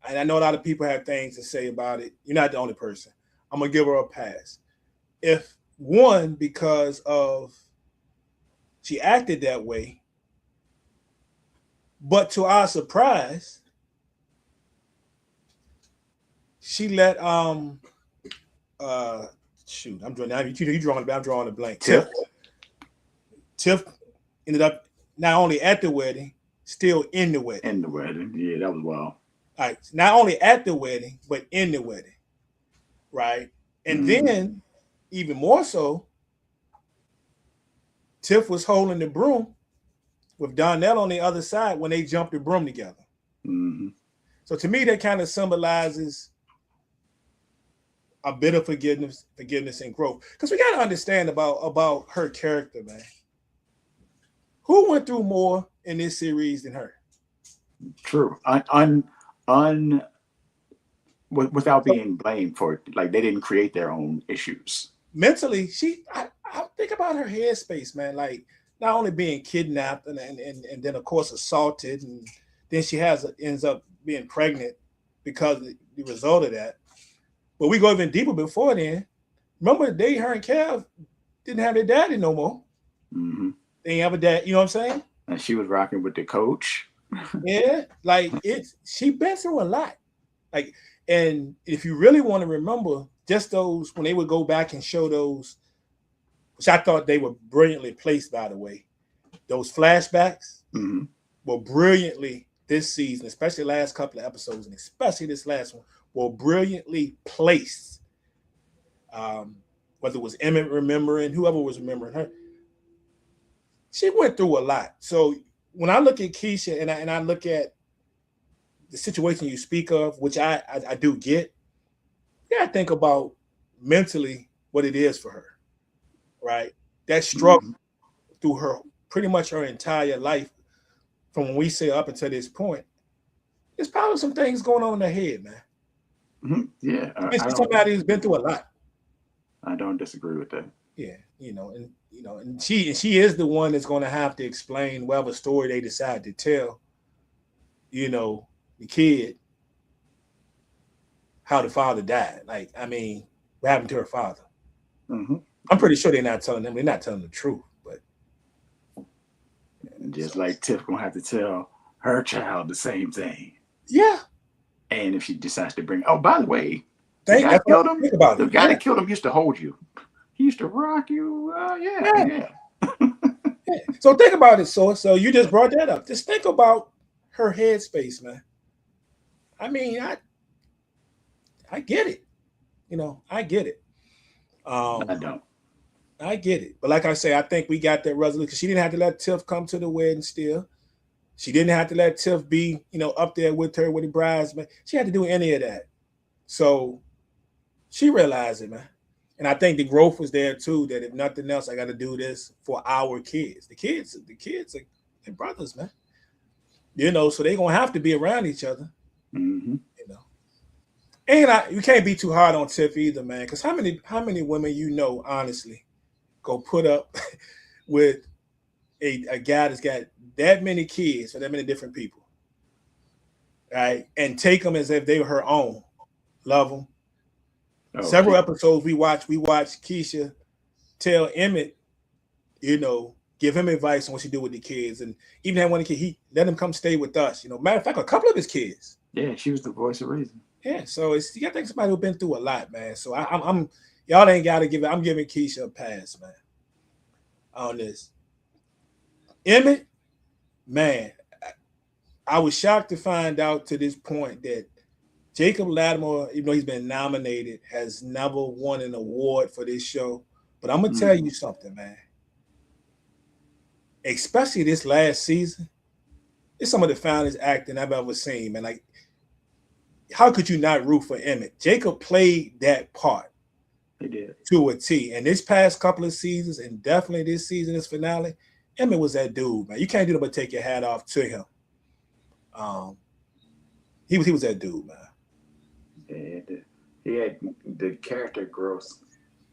And I know a lot of people have things to say about it. You're not the only person. I'm gonna give her a pass. If one, because of she acted that way, but to our surprise, she let uh shoot, I'm drawing now. You drawing, I'm drawing a blank. Tip Tiff ended up not only at the wedding, still in the wedding. in the wedding. Yeah, that was wild. All right, not only at the wedding, but in the wedding, right? And then, even more so, Tiff was holding the broom with Donnell on the other side when they jumped the broom together. Mm-hmm. So to me, that kind of symbolizes a bit of forgiveness and growth. Because we got to understand about her character, man. Who went through more in this series than her? True. Without being blamed for it, like they didn't create their own issues. Mentally, I think about her headspace, man. Like not only being kidnapped and then of course assaulted, and then she ends up being pregnant because of the result of that. But we go even deeper before then. Remember the day her and Kev didn't have their daddy no more. Mm-hmm. They didn't have a dad, you know what I'm saying? And she was rocking with the coach. Yeah, like she been through a lot. Like, and if you really want to remember, just those when they would go back and show those, which I thought they were brilliantly placed, by the way, those flashbacks were brilliantly this season, especially the last couple of episodes, and especially this last one, were brilliantly placed. Whether it was Emmett remembering, whoever was remembering her, she went through a lot. So when I look at Keisha and I look at the situation you speak of, which I do get, yeah, I think about mentally what it is for her, right? That struggle through her pretty much her entire life, from when we say up until this point, there's probably some things going on in her head, man. Mm-hmm. Yeah, It's somebody who's been through a lot. I don't disagree with that. Yeah, and she is the one that's going to have to explain whatever story they decide to tell, the kid how the father died. Like, I mean, what happened to her father? Mm-hmm. I'm pretty sure they're not telling them. They're not telling the truth, but Just so like Tiff gonna have to tell her child the same thing. yeah, And if she decides to bring, oh, by the way, the think guy that's what killed him. think about The it. guy Yeah, that killed him used to hold you. He used to rock you. Yeah, yeah, yeah. yeah. So think about it. So you just brought that up. Just think about her headspace, man. I mean, I get it. I get it. I Um, don't. I get it. But like I say, I think we got that resolution because she didn't have to let Tiff come to the wedding still. She didn't have to let Tiff be, up there with her with the bridesmaid. She had to do any of that. So she realized it, man. And I think the growth was there too, that if nothing else, I got to do this for our kids. The kids are their brothers, man. So they're gonna have to be around each other, Mm-hmm. you know. And you can't be too hard on Tiff either, man. Because how many women honestly, go put up with a guy that's got that many kids for that many different people, right? And take them as if they were her own, love them. Oh, Several episodes we watched Keisha tell Emmett, give him advice on what she do with the kids, and even that one kid, he let him come stay with us. Matter of fact, a couple of his kids. yeah, she was the voice of reason. Yeah, so you got to think somebody who's been through a lot, man. So I'm y'all ain't got to give it. I'm giving Keisha a pass, man, on this. Emmett, man, I was shocked to find out to this point that Jacob Lattimore, even though he's been nominated, has never won an award for this show. But I'm gonna tell Mm-hmm. you something, man. Especially this last season, it's some of the finest acting I've ever seen, man. Like, how could you not root for Emmett? Jacob played that part He did. to a T. And this past couple of seasons, and definitely this season, this finale, Emmett was that dude, man. You can't do it but take your hat off to him. He was that dude, man. Yeah, he had the character growth.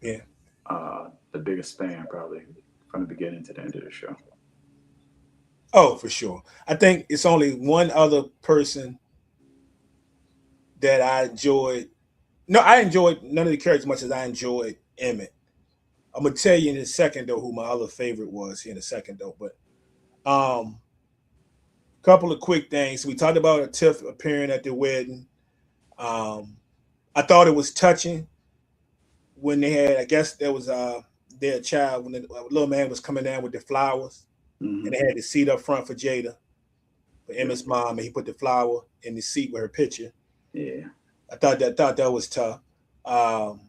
Yeah. The biggest span probably from the beginning to the end of the show. Oh, for sure. I think it's only one other person that I enjoyed. No, I enjoyed none of the characters as much as I enjoyed Emmett. I'm gonna tell you in a second though who my other favorite was here in a second though. But couple of quick things. We talked about a Tiff appearing at the wedding. Um, I thought it was touching when they had. I guess there was their child when the little man was coming down with the flowers, Mm-hmm. and they had the seat up front for Jada, for Emma's mom, and he put the flower in the seat with her picture. Yeah. I thought that was tough. Um,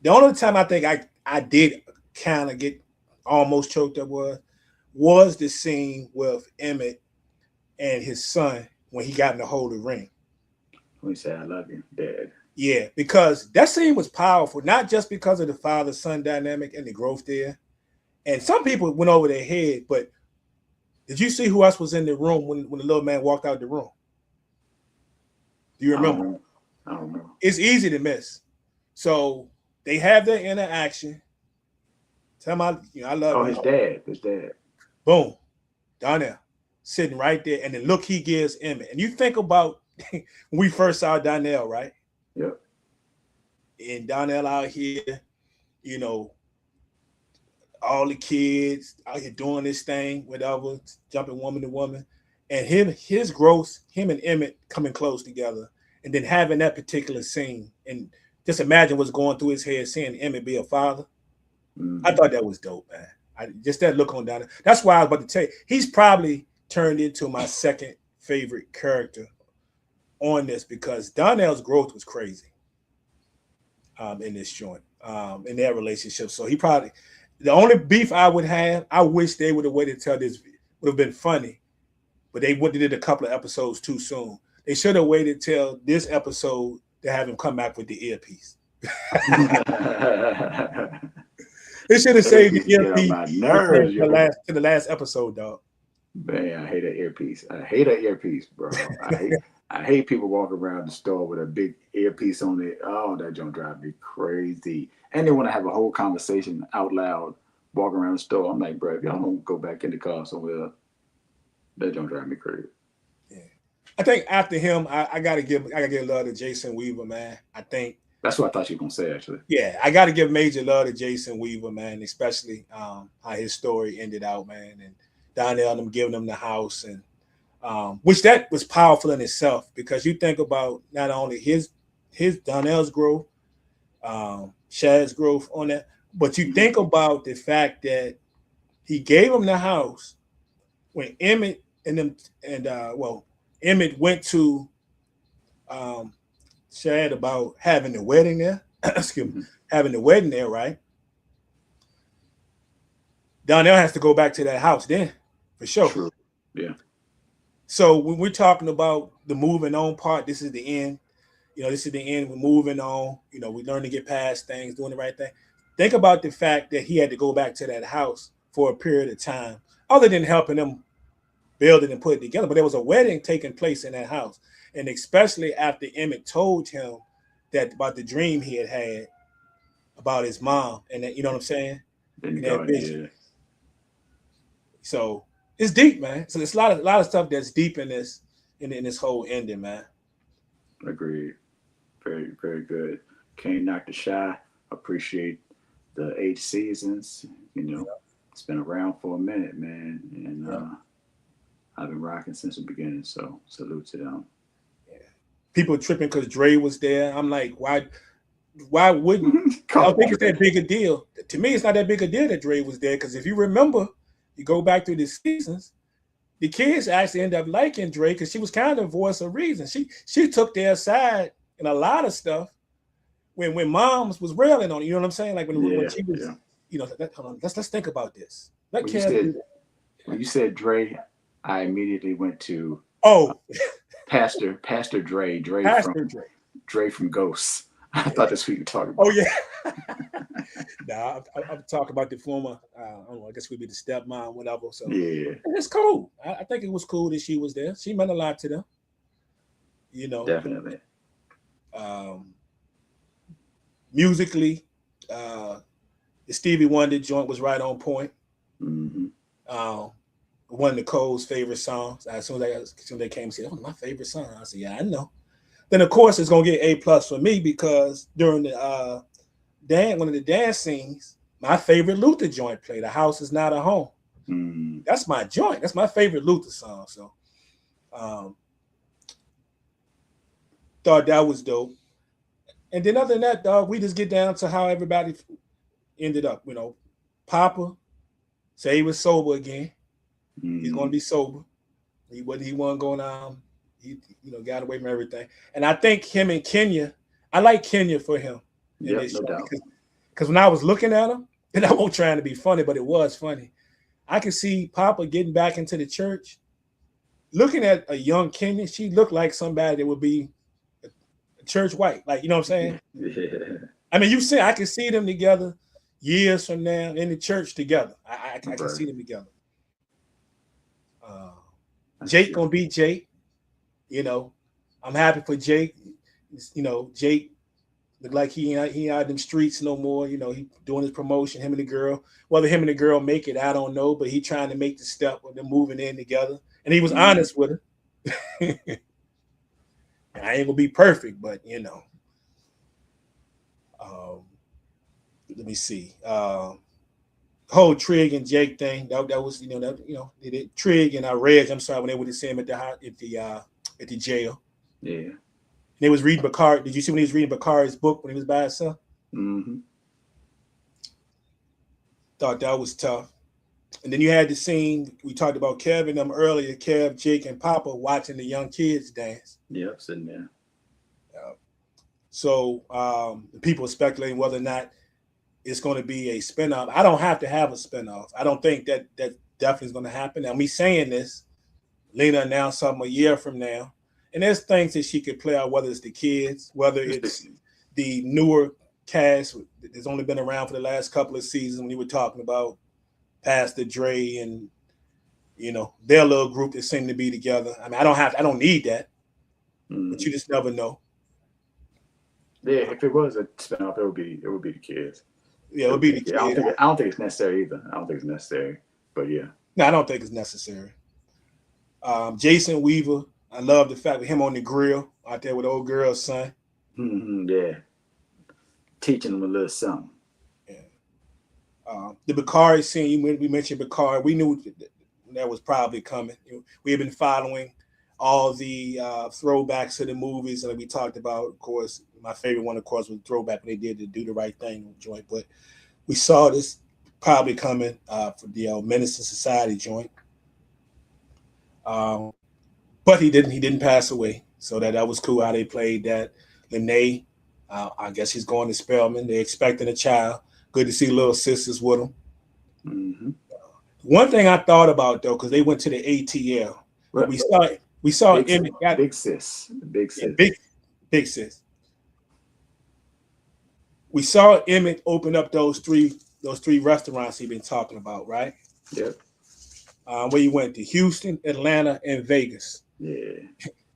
the only time I think I did kind of get almost choked up was the scene with Emmett and his son when he got in the hold of the ring. When he said, "I love you, Dad." Yeah, because that scene was powerful, not just because of the father-son dynamic and the growth there. And some people went over their head, but did you see who else was in the room when the little man walked out the room? Do you I don't remember? remember. I don't remember. It's easy to miss. So they have their interaction. Tell him I love Oh, you. his dad. His dad. Boom, down there, sitting right there, and the look he gives Emmett. And you think about when we first saw Donnell, right? Yep. And Donnell out here, you know, all the kids out here doing this thing, whatever, jumping woman to woman, and his growth, him and Emmett coming close together, and then having that particular scene, and just imagine what's going through his head, seeing Emmett be a father. I Mm-hmm. thought that was dope, man. Just that look on Donnell. That's why I was about to tell you, he's probably turned into my second favorite character on this because Donnell's growth was crazy in this joint, in their relationship. So he probably the only beef I would have, I wish they would have waited till this would have been funny, but they went did a couple of episodes too soon. They should have waited till this episode to have him come back with the earpiece. They should have saved the Earpiece get on earpiece my nerves, yo. to the last episode, dog. Man, I hate that earpiece. I hate that earpiece, bro. I hate people walking around the store with a big earpiece on it. Oh, that joint drive me crazy. and they want to have a whole conversation out loud, walking around the store. I'm like, bro, if y'all don't go back in the car somewhere, that don't drive me crazy. Yeah. I think after him, I gotta give love to Jason Weaver, man. I think that's what I thought you were gonna say, actually. Yeah, I gotta give major love to Jason Weaver, man, especially how his story ended out, man, and Donnell them giving him the house, and which that was powerful in itself, because you think about not only his Donnell's growth, Shad's growth on that, but you think about the fact that he gave him the house when Emmett and them Emmett went to Shad about having the wedding there. Excuse me, having the wedding there, right? Donnell has to go back to that house then, for sure. True. Yeah. So when we're talking about the moving on part, this is the end. This is the end. We're moving on. We learn to get past things, doing the right thing. Think about the fact that he had to go back to that house for a period of time, other than helping them build it and put it together. But there was a wedding taking place in that house. And especially after Emmett told him that about the dream he had about his mom, and that, you know what I'm saying? Yeah. So it's deep, man. So there's a lot of stuff that's deep in this whole ending, man. Agreed. Very, very good. Can't knock the shy. Appreciate the 8 seasons. It's been around for a minute, man, and I've been rocking since the beginning. So salute to them. Yeah. People tripping because Dre was there. I'm like, why wouldn't? I don't think it's that big a deal. To me, it's not that big a deal that Dre was there, because if you remember, you go back through the seasons, the kids actually end up liking Dre because she was kind of a voice of reason. She took their side in a lot of stuff when moms was railing on it. You know what I'm saying? Like when she was, hold on, let's think about this. When you said Dre, I immediately went to Pastor Dre Dre from Ghosts. I thought that's who you were talking about. Oh yeah. Nah, I'm talking about the former. I don't know. I guess we'd be the stepmom, whatever. So yeah, it's cool. I think it was cool that she was there. She meant a lot to them. Definitely. Musically, the Stevie Wonder joint was right on point. One of Nicole's favorite songs. As soon as they came and said, "Oh, my favorite song," I said, "Yeah, I know." Then of course it's gonna get A+ for me, because during the one of the dance scenes, my favorite Luther joint played. "The House Is Not a Home." That's my joint. That's my favorite Luther song. So thought that was dope. And then other than that, dog, we just get down to how everybody ended up. Papa say he was sober again. He's gonna be sober. He wasn't going on. He got away from everything. And I think him and Kenya, I like Kenya for him. Yeah, no doubt. Because when I was looking at him, and I won't trying to be funny, but it was funny. I could see Papa getting back into the church. Looking at a young Kenya, she looked like somebody that would be a church white. Like, you know what I'm saying? Yeah. I mean, I can see them together years from now in the church together. I can see them together. Jake gonna beat Jake. I'm happy for Jake. Jake look like he ain't out in them streets no more. He doing his promotion, him and the girl. Whether him and the girl make it, I don't know, but he trying to make the step with them moving in together. And he was honest with her. I ain't gonna be perfect, but let me see. Whole Trig and Jake thing. That was Trig and Reg. I'm sorry, when they would see him at the jail. Yeah. And they was reading Bakari. Did you see when he was reading Bakari's book when he was by himself? Thought that was tough. And then you had the scene we talked about Kev and them earlier. Kev, Jake, and Papa watching the young kids dance. Yep, sitting there. So people are speculating whether or not it's going to be a spinoff. I don't have to have a spinoff. I don't think that definitely is going to happen. Now, me saying this, Lena announced something a year from now. And there's things that she could play out, whether it's the kids, whether it's the newer cast that's only been around for the last couple of seasons, when you were talking about Pastor Dre and, their little group that seem to be together. I mean, I don't need that, but you just never know. Yeah, if it was a spinoff, it would be the kids. Yeah, it It would would be be the the kids. kid. I don't think it's necessary either. I don't think it's necessary. But yeah. No, I don't think it's necessary. Jason Weaver, I love the fact with him on the grill out there with the old girl's son. Yeah. Teaching them a little something. Yeah. The Bakari scene, we mentioned Bakari, we knew that was probably coming. We have been following all the throwbacks to the movies, and we talked about, of course, my favorite one, of course, was throwback when they did the Do the Right Thing joint. But we saw this probably coming for the Menace to Society joint. Um, but he didn't. He didn't pass away, so that was cool how they played that. Lene, I guess he's going to Spelman. They're expecting a child. Good to see little sisters with him. Mm-hmm. One thing I thought about though, because they went to the ATL, and Well, we saw big Emmett got big sis, big yeah, sis. big sis. We saw Emmett open up those three restaurants he'd been talking about, right? Yep. Where he went to Houston, Atlanta, and Vegas. Yeah.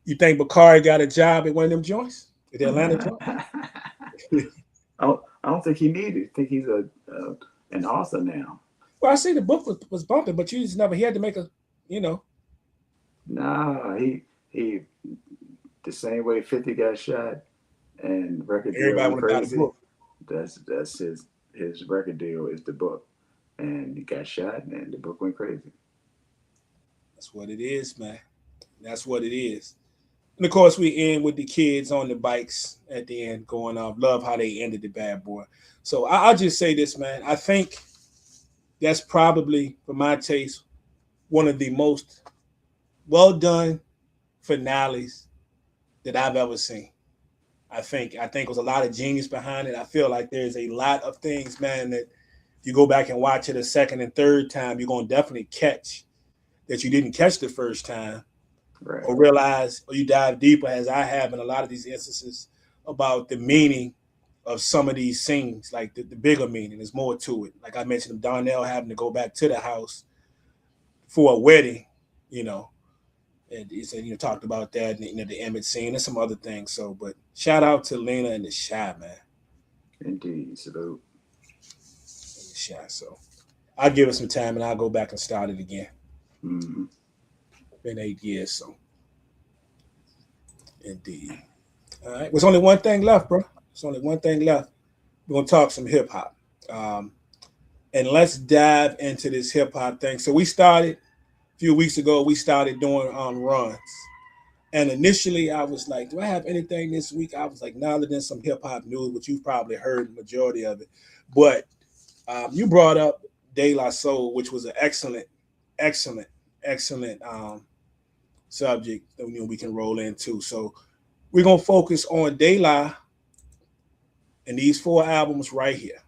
You think Bakari got a job at one of them joints? At the Atlanta joint? I don't think he needed. I think he's an author now. Well, I see the book was bumping, but you just never he had to make a, you know. Nah, he the same way 50 got shot and record deal Everybody went would have got a crazy. book. That's his record deal is the book, and he got shot and the book went crazy. That's what it is, man. That's what it is. And of course, we end with the kids on the bikes at the end going off. Love how they ended the bad boy. So I'll just say this, man. I think that's probably, for my taste, one of the most well done finales that I've ever seen. I think was a lot of genius behind it. I feel like there's a lot of things, man, that if you go back and watch it a second and third time, you're gonna definitely catch that you didn't catch the first time, Right. or realize, or you dive deeper, as I have in a lot of these instances, about the meaning of some of these scenes, like the bigger meaning. There's more to it. Like I mentioned, Darnell having to go back to the house for a wedding, you know, and he said, talked about that, and the Emmett scene and some other things. So, but shout out to Lena and the Shy, man. Indeed. Salute. And the Shy. So I'll give it some time and I'll go back and start it again. Mm-hmm. Been 8 years, so indeed. All right. There's only one thing left, bro. There's only one thing left. We're gonna talk some hip hop. And let's dive into this hip hop thing. So we started a few weeks ago, we started doing runs. And initially, I was like, "Do I have anything this week?" I was like, "Nah, other than some hip hop news, which you've probably heard the majority of it." But you brought up De La Soul, which was an excellent, excellent, excellent subject that we can roll into. So we're gonna focus on De La and these four albums right here.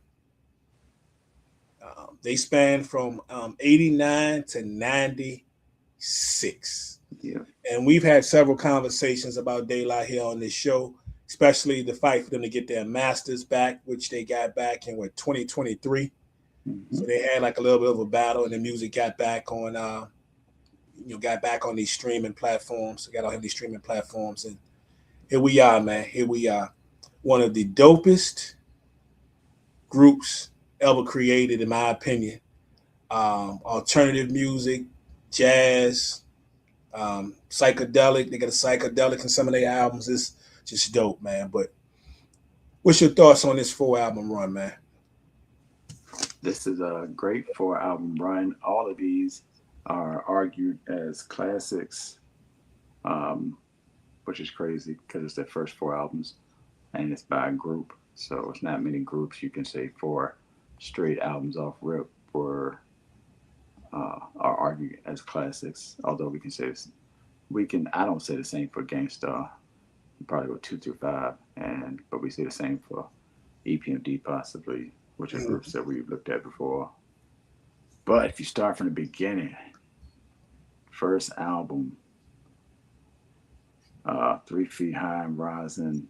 They span from 89 to 96. Yeah. And we've had several conversations about De La here on this show, especially the fight for them to get their masters back, which they got back in 2023. Mm-hmm. So they had like a little bit of a battle, and the music got back on, these streaming platforms. Got on these streaming platforms, and here we are, man. Here we are, one of the dopest groups ever created, in my opinion. Alternative music, jazz, psychedelic. They got a psychedelic in some of their albums. It's just dope, man. But what's your thoughts on this 4 album run, man? This is a great 4 album run. All of these are argued as classics, um, which is crazy because it's their first 4 albums and it's by a group. So it's not many groups you can say 4 straight albums off rip were are argued as classics. Although we can say this, I don't say the same for Gangstar. Probably go 2 through 5, but we say the same for EPMD possibly, which are groups that we've looked at before. But if you start from the beginning, first album, 3 Feet High and Rising,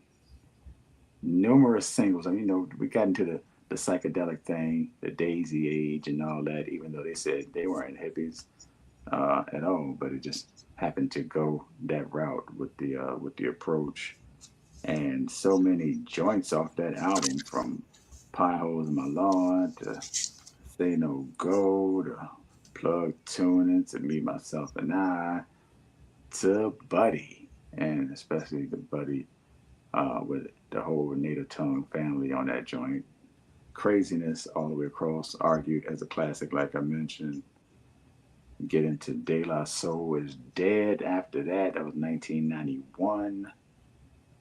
numerous singles. I mean, we got into the psychedelic thing, the Daisy Age, and all that. Even though they said they weren't hippies at all, but it just happened to go that route with the approach. and so many joints off that album, from Pie Holes in My Lawn to Say No Go to Plug Tuning to Me, Myself, and I to Buddy, and especially the Buddy with the whole native tongue family on that joint. Craziness all the way across, argued as a classic, like I mentioned. Get into De La Soul is Dead after that. That was 1991.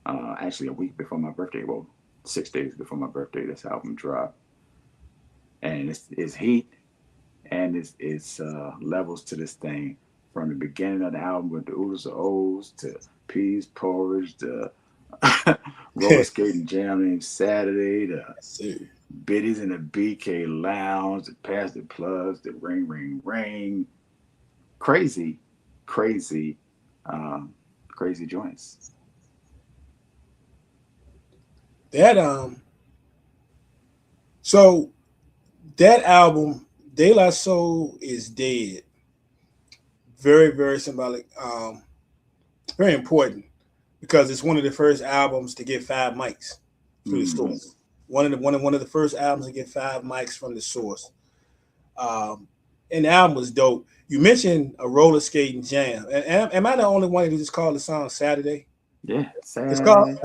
Actually, a week before my birthday. Well, 6 days before my birthday, this album dropped. And it's heat, and it's levels to this thing, from the beginning of the album with the oodles of O's to peas porridge to roller skating jam named Saturday to biddies in the BK Lounge, the Pass the Plugs, the Ring Ring Ring. Crazy, crazy, crazy joints. That so that album, De La Soul is Dead. Very, very symbolic. Very important because it's one of the first albums to get 5 mics through the source. One of the first albums to get 5 mics from the source. And the album was dope. You mentioned a roller skating jam. Am I the only one who just called the song Saturday? Yeah, It's called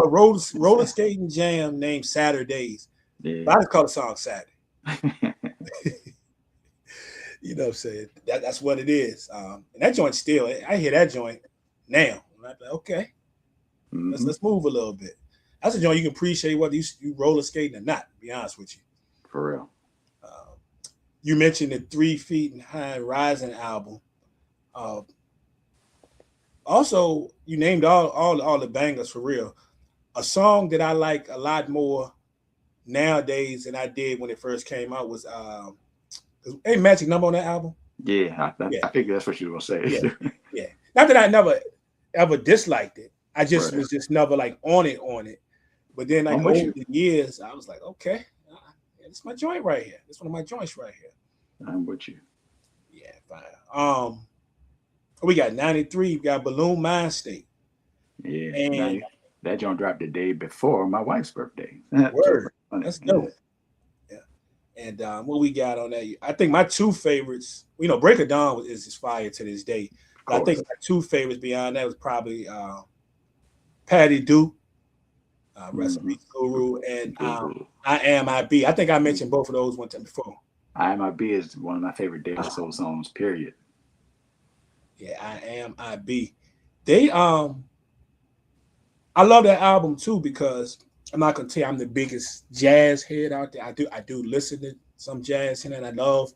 a roller skating jam named Saturdays. Yeah. But I just call the song Saturday. You know what I'm saying? That's what it is. And that joint still, I hear that joint now. I'm like, okay, let's move a little bit. That's a joint you can appreciate whether you roller skating or not, to be honest with you. For real. You mentioned the 3 Feet and High Rising album. Also, you named all the bangers for real. A song that I like a lot more nowadays than I did when it first came out was Ain't Magic Number on that album? Yeah, I figured that's what you were gonna say. Yeah. Not that I never ever disliked it. I just was just never like on it. But then like over the years, I was like, okay, it's my joint right here. It's one of my joints right here. I'm with you. Yeah, fine. We got 93. We got Balloon Mind State. Yeah, and that joint dropped the day before my wife's birthday. Word. That's dope. Yeah. And what we got on that? I think my 2 favorites, Break of Dawn is fire to this day. But I think my 2 favorites beyond that was probably Patty Do, Recipe Guru, and I Am I Be. I think I mentioned both of those one time before. I Am I Be is one of my favorite De La Soul songs, period. Yeah, I Am I Be. They I love that album too because I'm not gonna tell you I'm the biggest jazz head out there. I do listen to some jazz and I love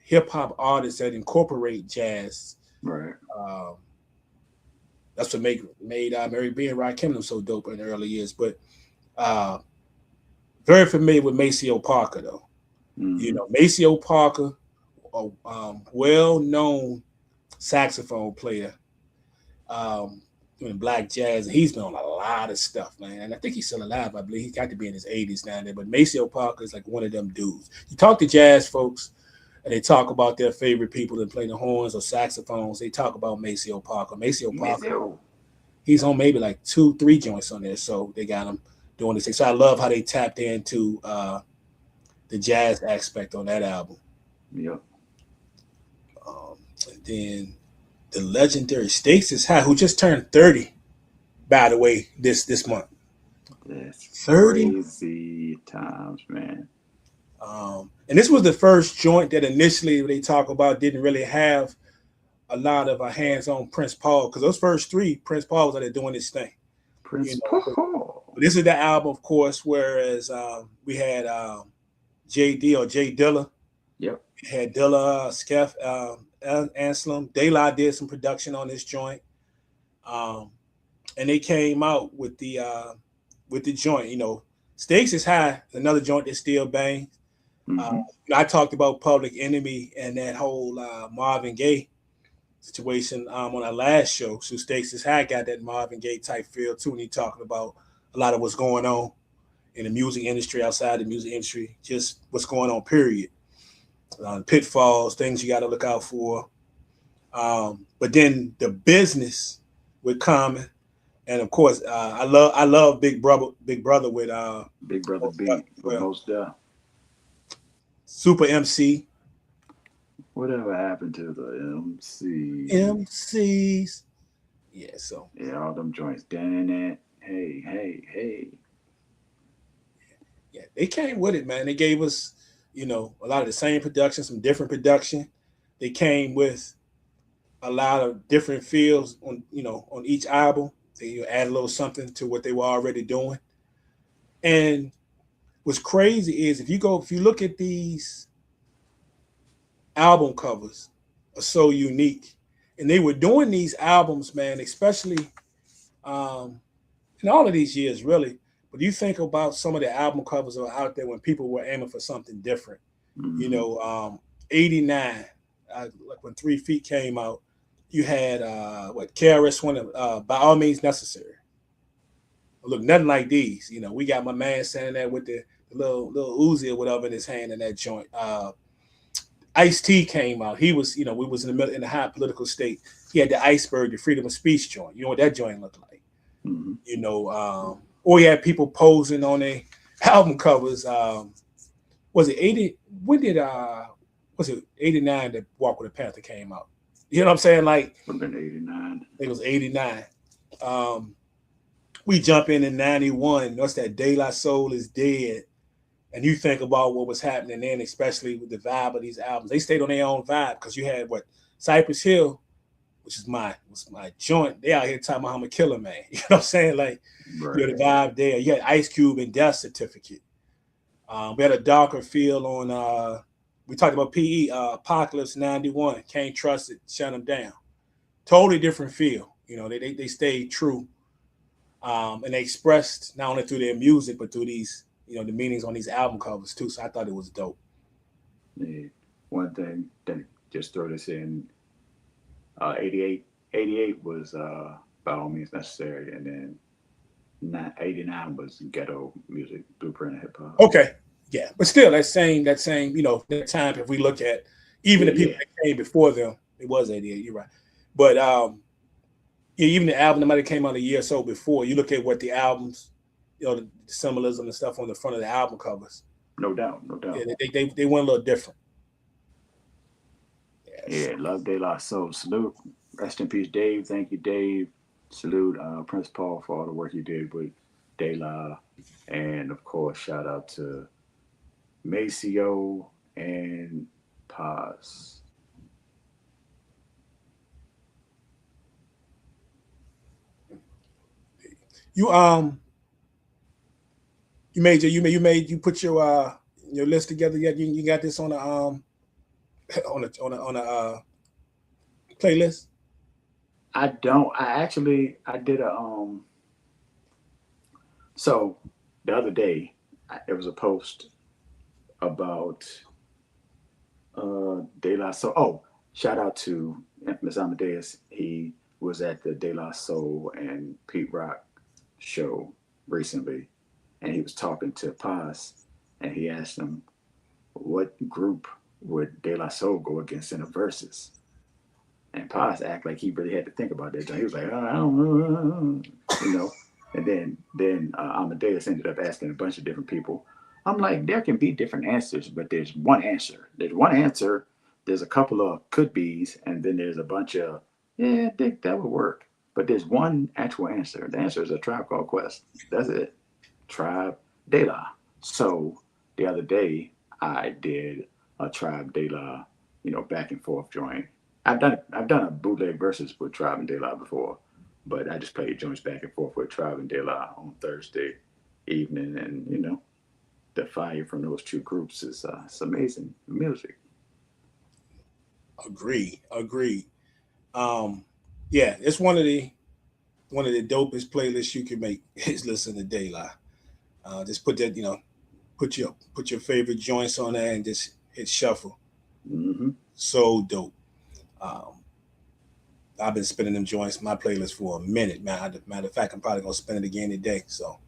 hip hop artists that incorporate jazz. Right. That's what made Mary B and Rakim so dope in the early years. But very familiar with Maceo Parker though. Maceo Parker, a well-known saxophone player doing black jazz. He's been on a lot of stuff, man. And I think he's still alive. I believe he's got to be in his 80s now. But Maceo Parker is like one of them dudes. You talk to jazz folks, and they talk about their favorite people that play the horns or saxophones. They talk about Maceo Parker. Maceo Parker, he's on maybe like 2-3 joints on there. So they got him doing this thing. So I love how they tapped into the jazz aspect on that album. Yep. And then the legendary Stakes is High, who just turned 30, by the way, this month. That's 30 crazy times, man. And this was the first joint that initially they talk about didn't really have a lot of hands-on Prince Paul, because those first 3, Prince Paul was out there doing this thing. Prince Paul. But this is the album, of course, whereas we had JD or Jay Dilla. Yep. We had Dilla, Skeff, Anselm. De La did some production on this joint. And they came out with the joint, Stakes is High, another joint that still bangs. I talked about Public Enemy and that whole Marvin Gaye situation on our last show. So Stakes is High got that Marvin Gaye type feel too, and he talking about a lot of what's going on in the music industry, outside the music industry, just what's going on, period. Pitfalls, things you got to look out for. But then the business with Common, And of course, I love Big Brother with Big Brother Most Def beat as with well. most death. Super MC, Whatever happened to the MC? MCs. Yeah, so Yeah, all them joints. Damn it. Hey, hey, hey. yeah, they came with it, man. They gave us, a lot of the same production, some different production. They came with a lot of different feels on each album. They add a little something to what they were already doing. And what's crazy is if you look at these album covers, are so unique, and they were doing these albums, man, especially um, in all of these years, really. But you think about some of the album covers that were out there when people were aiming for something different. You Mm-hmm. know, 89, like when 3 Feet came out, you had what KRS One, By All Means Necessary. Look, nothing like these. We got my man standing there with the little Uzi or whatever in his hand in that joint. Ice T came out. He was, we was in the middle in a high political state. He had the Iceberg, the freedom of speech joint. You know what that joint looked like. Mm-hmm. Or you had people posing on their album covers. Was it 80? When did was it 89 that Walk with a Panther came out? You know what I'm saying? Like Would have been 89. I think it was 89. Um, we jump in 91. What's that? De La Soul is Dead. And you think about what was happening then, especially with the vibe of these albums. They stayed on their own vibe because you had what Cypress Hill, which is my joint. They out here talking about I'm a killer man. You know what I'm saying? Like you Right. had the vibe there. You had Ice Cube and Death Certificate. We had a darker feel on. We talked about PE Apocalypse '91. Can't trust it. Shut them down. Totally different feel. They stayed true, and they expressed not only through their music but through these the meanings on these album covers too. So I thought it was dope. Yeah. One thing, then just throw this in. 88, 88 was by all means necessary, and then 89 was ghetto music, blueprint of hip hop. Okay, yeah, but still that same that time. If we look at even Yeah, the people yeah, that came before them, it was '88. You're right, but yeah, even the album that might have came out a year or so before. You look at what the albums, the symbolism and stuff on the front of the album covers. no doubt, no Yeah, doubt. they went a little different. Yes. Yeah, love De La Soul. Salute. Rest in peace, Dave. Thank you, Dave. Salute Prince Paul for all the work he did with De La. And of course, shout out to Maceo and Paz. You you put your list together yet? You got this on a on a playlist. I don't. I did a So the other day, there was a post about De La Soul. Oh, shout out to Infamous Amadeus. He was at the De La Soul and Pete Rock show recently, and he was talking to Paz, and he asked him, "What group would De La Soul go against in a versus?" And Paz act like he really had to think about that. He was like, "Oh, I don't know," you know. And then Amadeus ended up asking a bunch of different people. I'm like, there can be different answers, but there's one answer. There's one answer. There's a couple of could be's, and then there's a bunch of yeah, I think that would work. But there's one actual answer. The answer is a Tribe Called Quest. That's it. Tribe De La. So the other day I did a Tribe De La, back and forth joint. I've done a bootleg versus with Tribe and De La before, but I just played joints back and forth with Tribe and De La on Thursday evening, and the fire from those two groups is it's amazing music Agree. Um, yeah, it's one of the dopest playlists you can make is listen to Daylight. Just put that, put your favorite joints on there and just hit shuffle. hmm So dope. Um, I've been spinning them joints my playlist for a minute, man. Matter of fact, I'm probably gonna spin it again today. So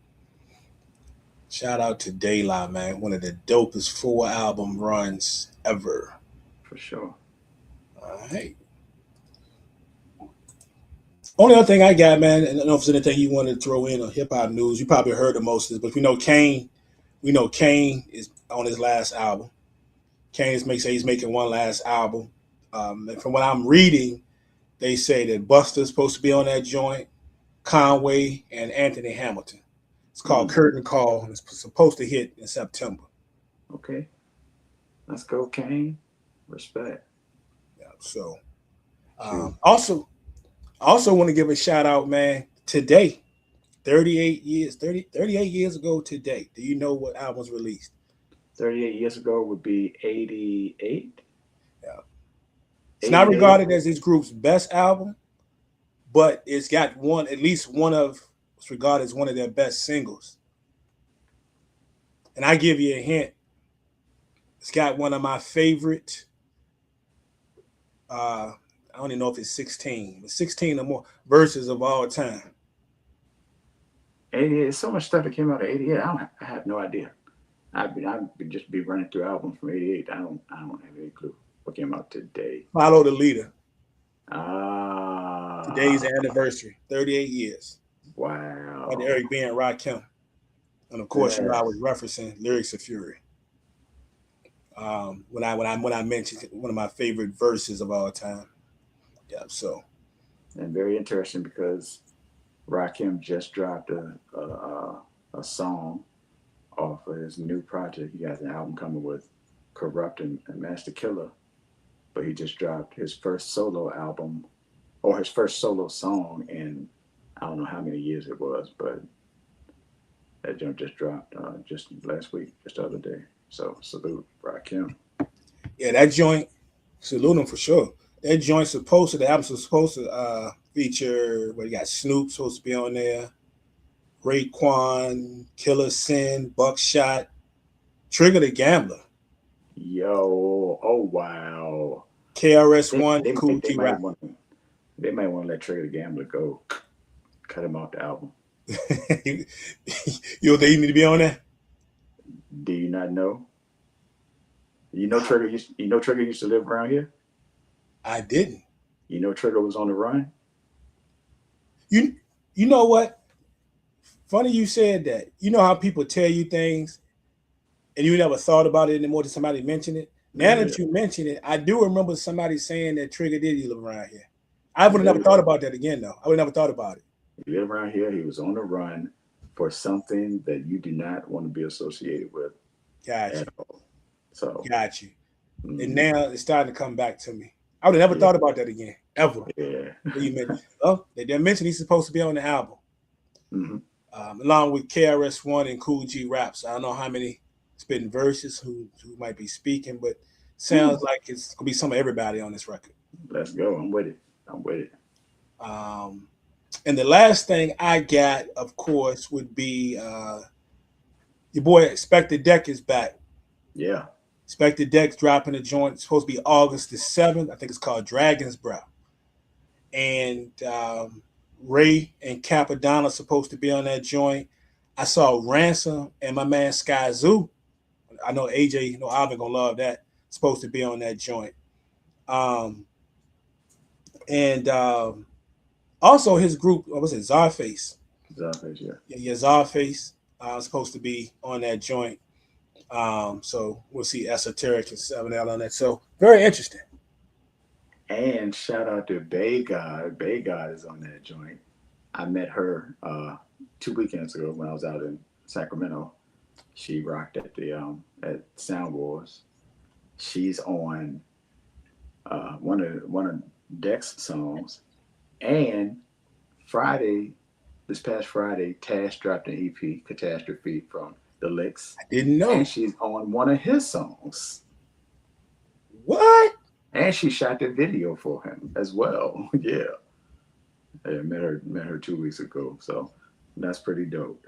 shout out to Daylight, man. One of the dopest 4 album runs ever. for sure. All right. Only other thing I got, man, and I don't know if there's anything you want to throw in on hip hop news. You probably heard of most of this, but we know Kane is on his last album. Kane is say he's making one last album. And from what I'm reading, they say that Busta's supposed to be on that joint, Conway and Anthony Hamilton. It's called Curtain Call, and it's supposed to hit in September. Okay, let's go, Kane. Respect. Yeah. So, also want to give a shout out, man. Today, 38 years ago today. Do you know what album was released? 38 years ago would be 88. Yeah. It's not regarded as this group's best album, but it's got at least one of it's regarded as one of their best singles. And I give you a hint. It's got one of my favorite. I don't even know if it's 16, but 16 or more verses of all time. 88. So much stuff that came out of 88. I have no idea. I'd just be running through albums from 88. I don't have any clue what came out today. Follow the Leader. Ah. Today's anniversary. 38 years. Wow. By Eric B. and Rakim. And of course, I was referencing Lyrics of Fury. When I mentioned one of my favorite verses of all time. Yeah, so. And very interesting because Rakim just dropped a song off of his new project. He has an album coming with Corrupt and Master Killer, but he just dropped his first solo album or his first solo song in I don't know how many years it was, but that joint just dropped just last week, just the other day. So salute Rakim. Yeah, that joint, salute him for sure. That joint's the album's supposed to feature where you got Snoop supposed to be on there, Raekwon, Killer Sin, Buckshot, Trigger the Gambler. Yo, oh wow. KRS-One, Cool G Rap. They might want to let Trigger the Gambler go. Cut him off the album. You think you need to be on there? Do you not know? You know Trigger used to live around here? I didn't. You know Trigger was on the run? You know what? Funny you said that. You know how people tell you things and you never thought about it anymore till somebody mentioned it? Now that you mention it, I do remember somebody saying that Trigger did live around here. I would have never thought about that again, though. I would have never thought about it. He lived around here. He was on the run for something that you do not want to be associated with. Gotcha. So got you. And now it's starting to come back to me. I would have never thought about that again, ever. Yeah. They didn't mention he's supposed to be on the album. Along with KRS-One and Cool G Raps. I don't know how many spitting verses who might be speaking, but sounds like it's gonna be some of everybody on this record. Let's go. I'm with it. And the last thing I got, of course, would be your boy Expected Deck is back. Yeah. Expected Deck's dropping a joint. It's supposed to be August the 7th. I think it's called Dragon's Breath. And Ray and Capadonna supposed to be on that joint. I saw Ransom and my man Sky Zoo. I know AJ, Alvin gonna love that. Supposed to be on that joint. Also his group, what was it, Czarface? Czarface, yeah. Yeah, Czarface supposed to be on that joint. So we'll see Esoteric and 7L on that. So very interesting. And shout out to Bay God. Bay God is on that joint. I met her 2 weekends ago when I was out in Sacramento. She rocked at the at Sound Wars. She's on one of Dex songs. And this past Friday, Tash dropped an EP, Catastrophe, from the Licks. I didn't know. And she's on one of his songs. What? And she shot the video for him as well. Yeah. I met her 2 weeks ago. So that's pretty dope.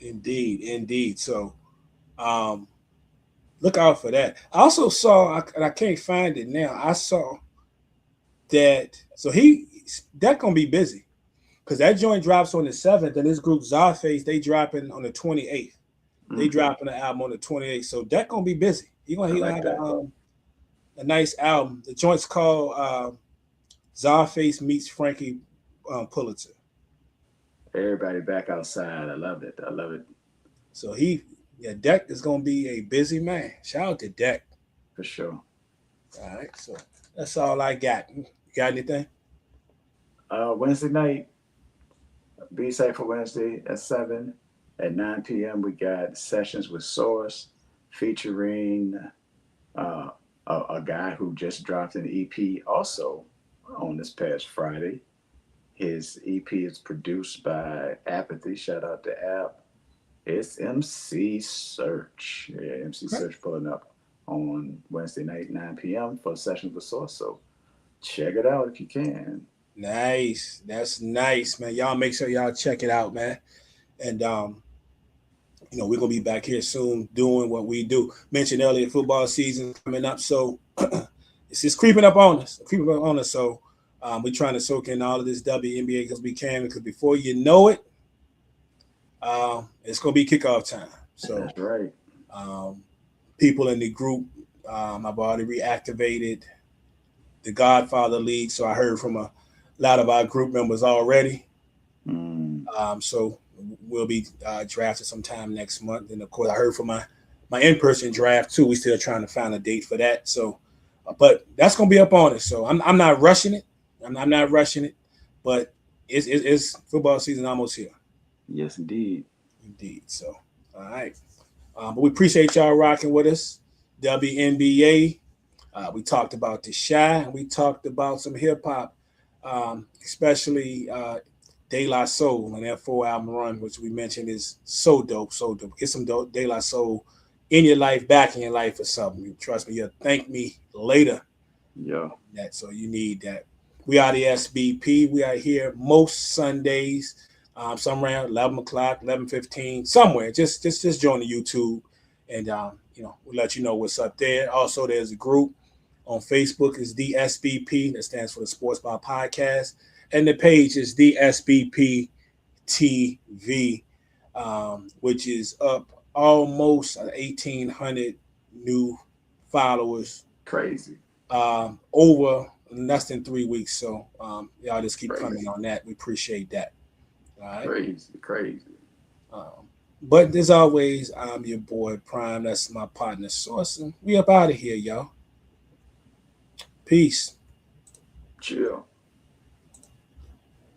Indeed. So look out for that. I also saw, and I can't find it now, I saw that, so that's going to be busy because that joint drops on the 7th and this group Czarface, they dropping on the 28th. They dropping the album on the 28th. So that's going to be busy. He's going to have a nice album. The joint's called Czarface meets Frankie Pulitzer. Everybody back outside. I love it. I love it So Deck is gonna be a busy man. Shout out to Deck. for sure. All right, so that's all I got. You got anything? Wednesday night, B side for Wednesday at 7. At 9 p.m., we got Sessions with Source featuring uh, a guy who just dropped an EP also on this past Friday. His EP is produced by Apathy. Shout out to App. It's MC Search. Yeah, MC Okay. Search pulling up on Wednesday night, 9 p.m. for Sessions with Source. So check it out if you can. Nice. That's nice, man. Y'all make sure y'all check it out, man. And we're gonna be back here soon doing what we do. Mentioned earlier, football season coming up, so it's just creeping up on us. So we're trying to soak in all of this WNBA because we can. Because before you know it, it's gonna be kickoff time. So That's right. people in the group, I've already reactivated the Godfather League, so I heard from a lot of our group members already. Mm. So we'll be drafted sometime next month. And of course, I heard from my in-person draft too. We're still trying to find a date for that. So, but that's gonna be up on us. So I'm not rushing it. I'm not rushing it, but it's football season almost here. Yes, indeed. Indeed. So, all right. But we appreciate y'all rocking with us. WNBA. We talked about the Shy. We talked about some hip hop, especially De La Soul and that 4-album run, which we mentioned is so dope, so dope. Get some De La Soul in your life, back in your life, or something. Trust me, you'll thank me later. Yeah. That so you need that. We are the SBP. We are here most Sundays, somewhere around 11 o'clock, 11:15, somewhere. Just join the YouTube, and we'll let you know what's up there. Also, there's a group on Facebook is the SBP, that stands for the Sports Bar Podcast, and the page is the SBP TV, which is up almost 1,800 new followers. Crazy. Over less than 3 weeks. So y'all just keep Crazy. coming on that. We appreciate that. All right. Crazy. But as always, I'm your boy Prime. That's my partner Source. And we up out of here, y'all. Peace. Chill.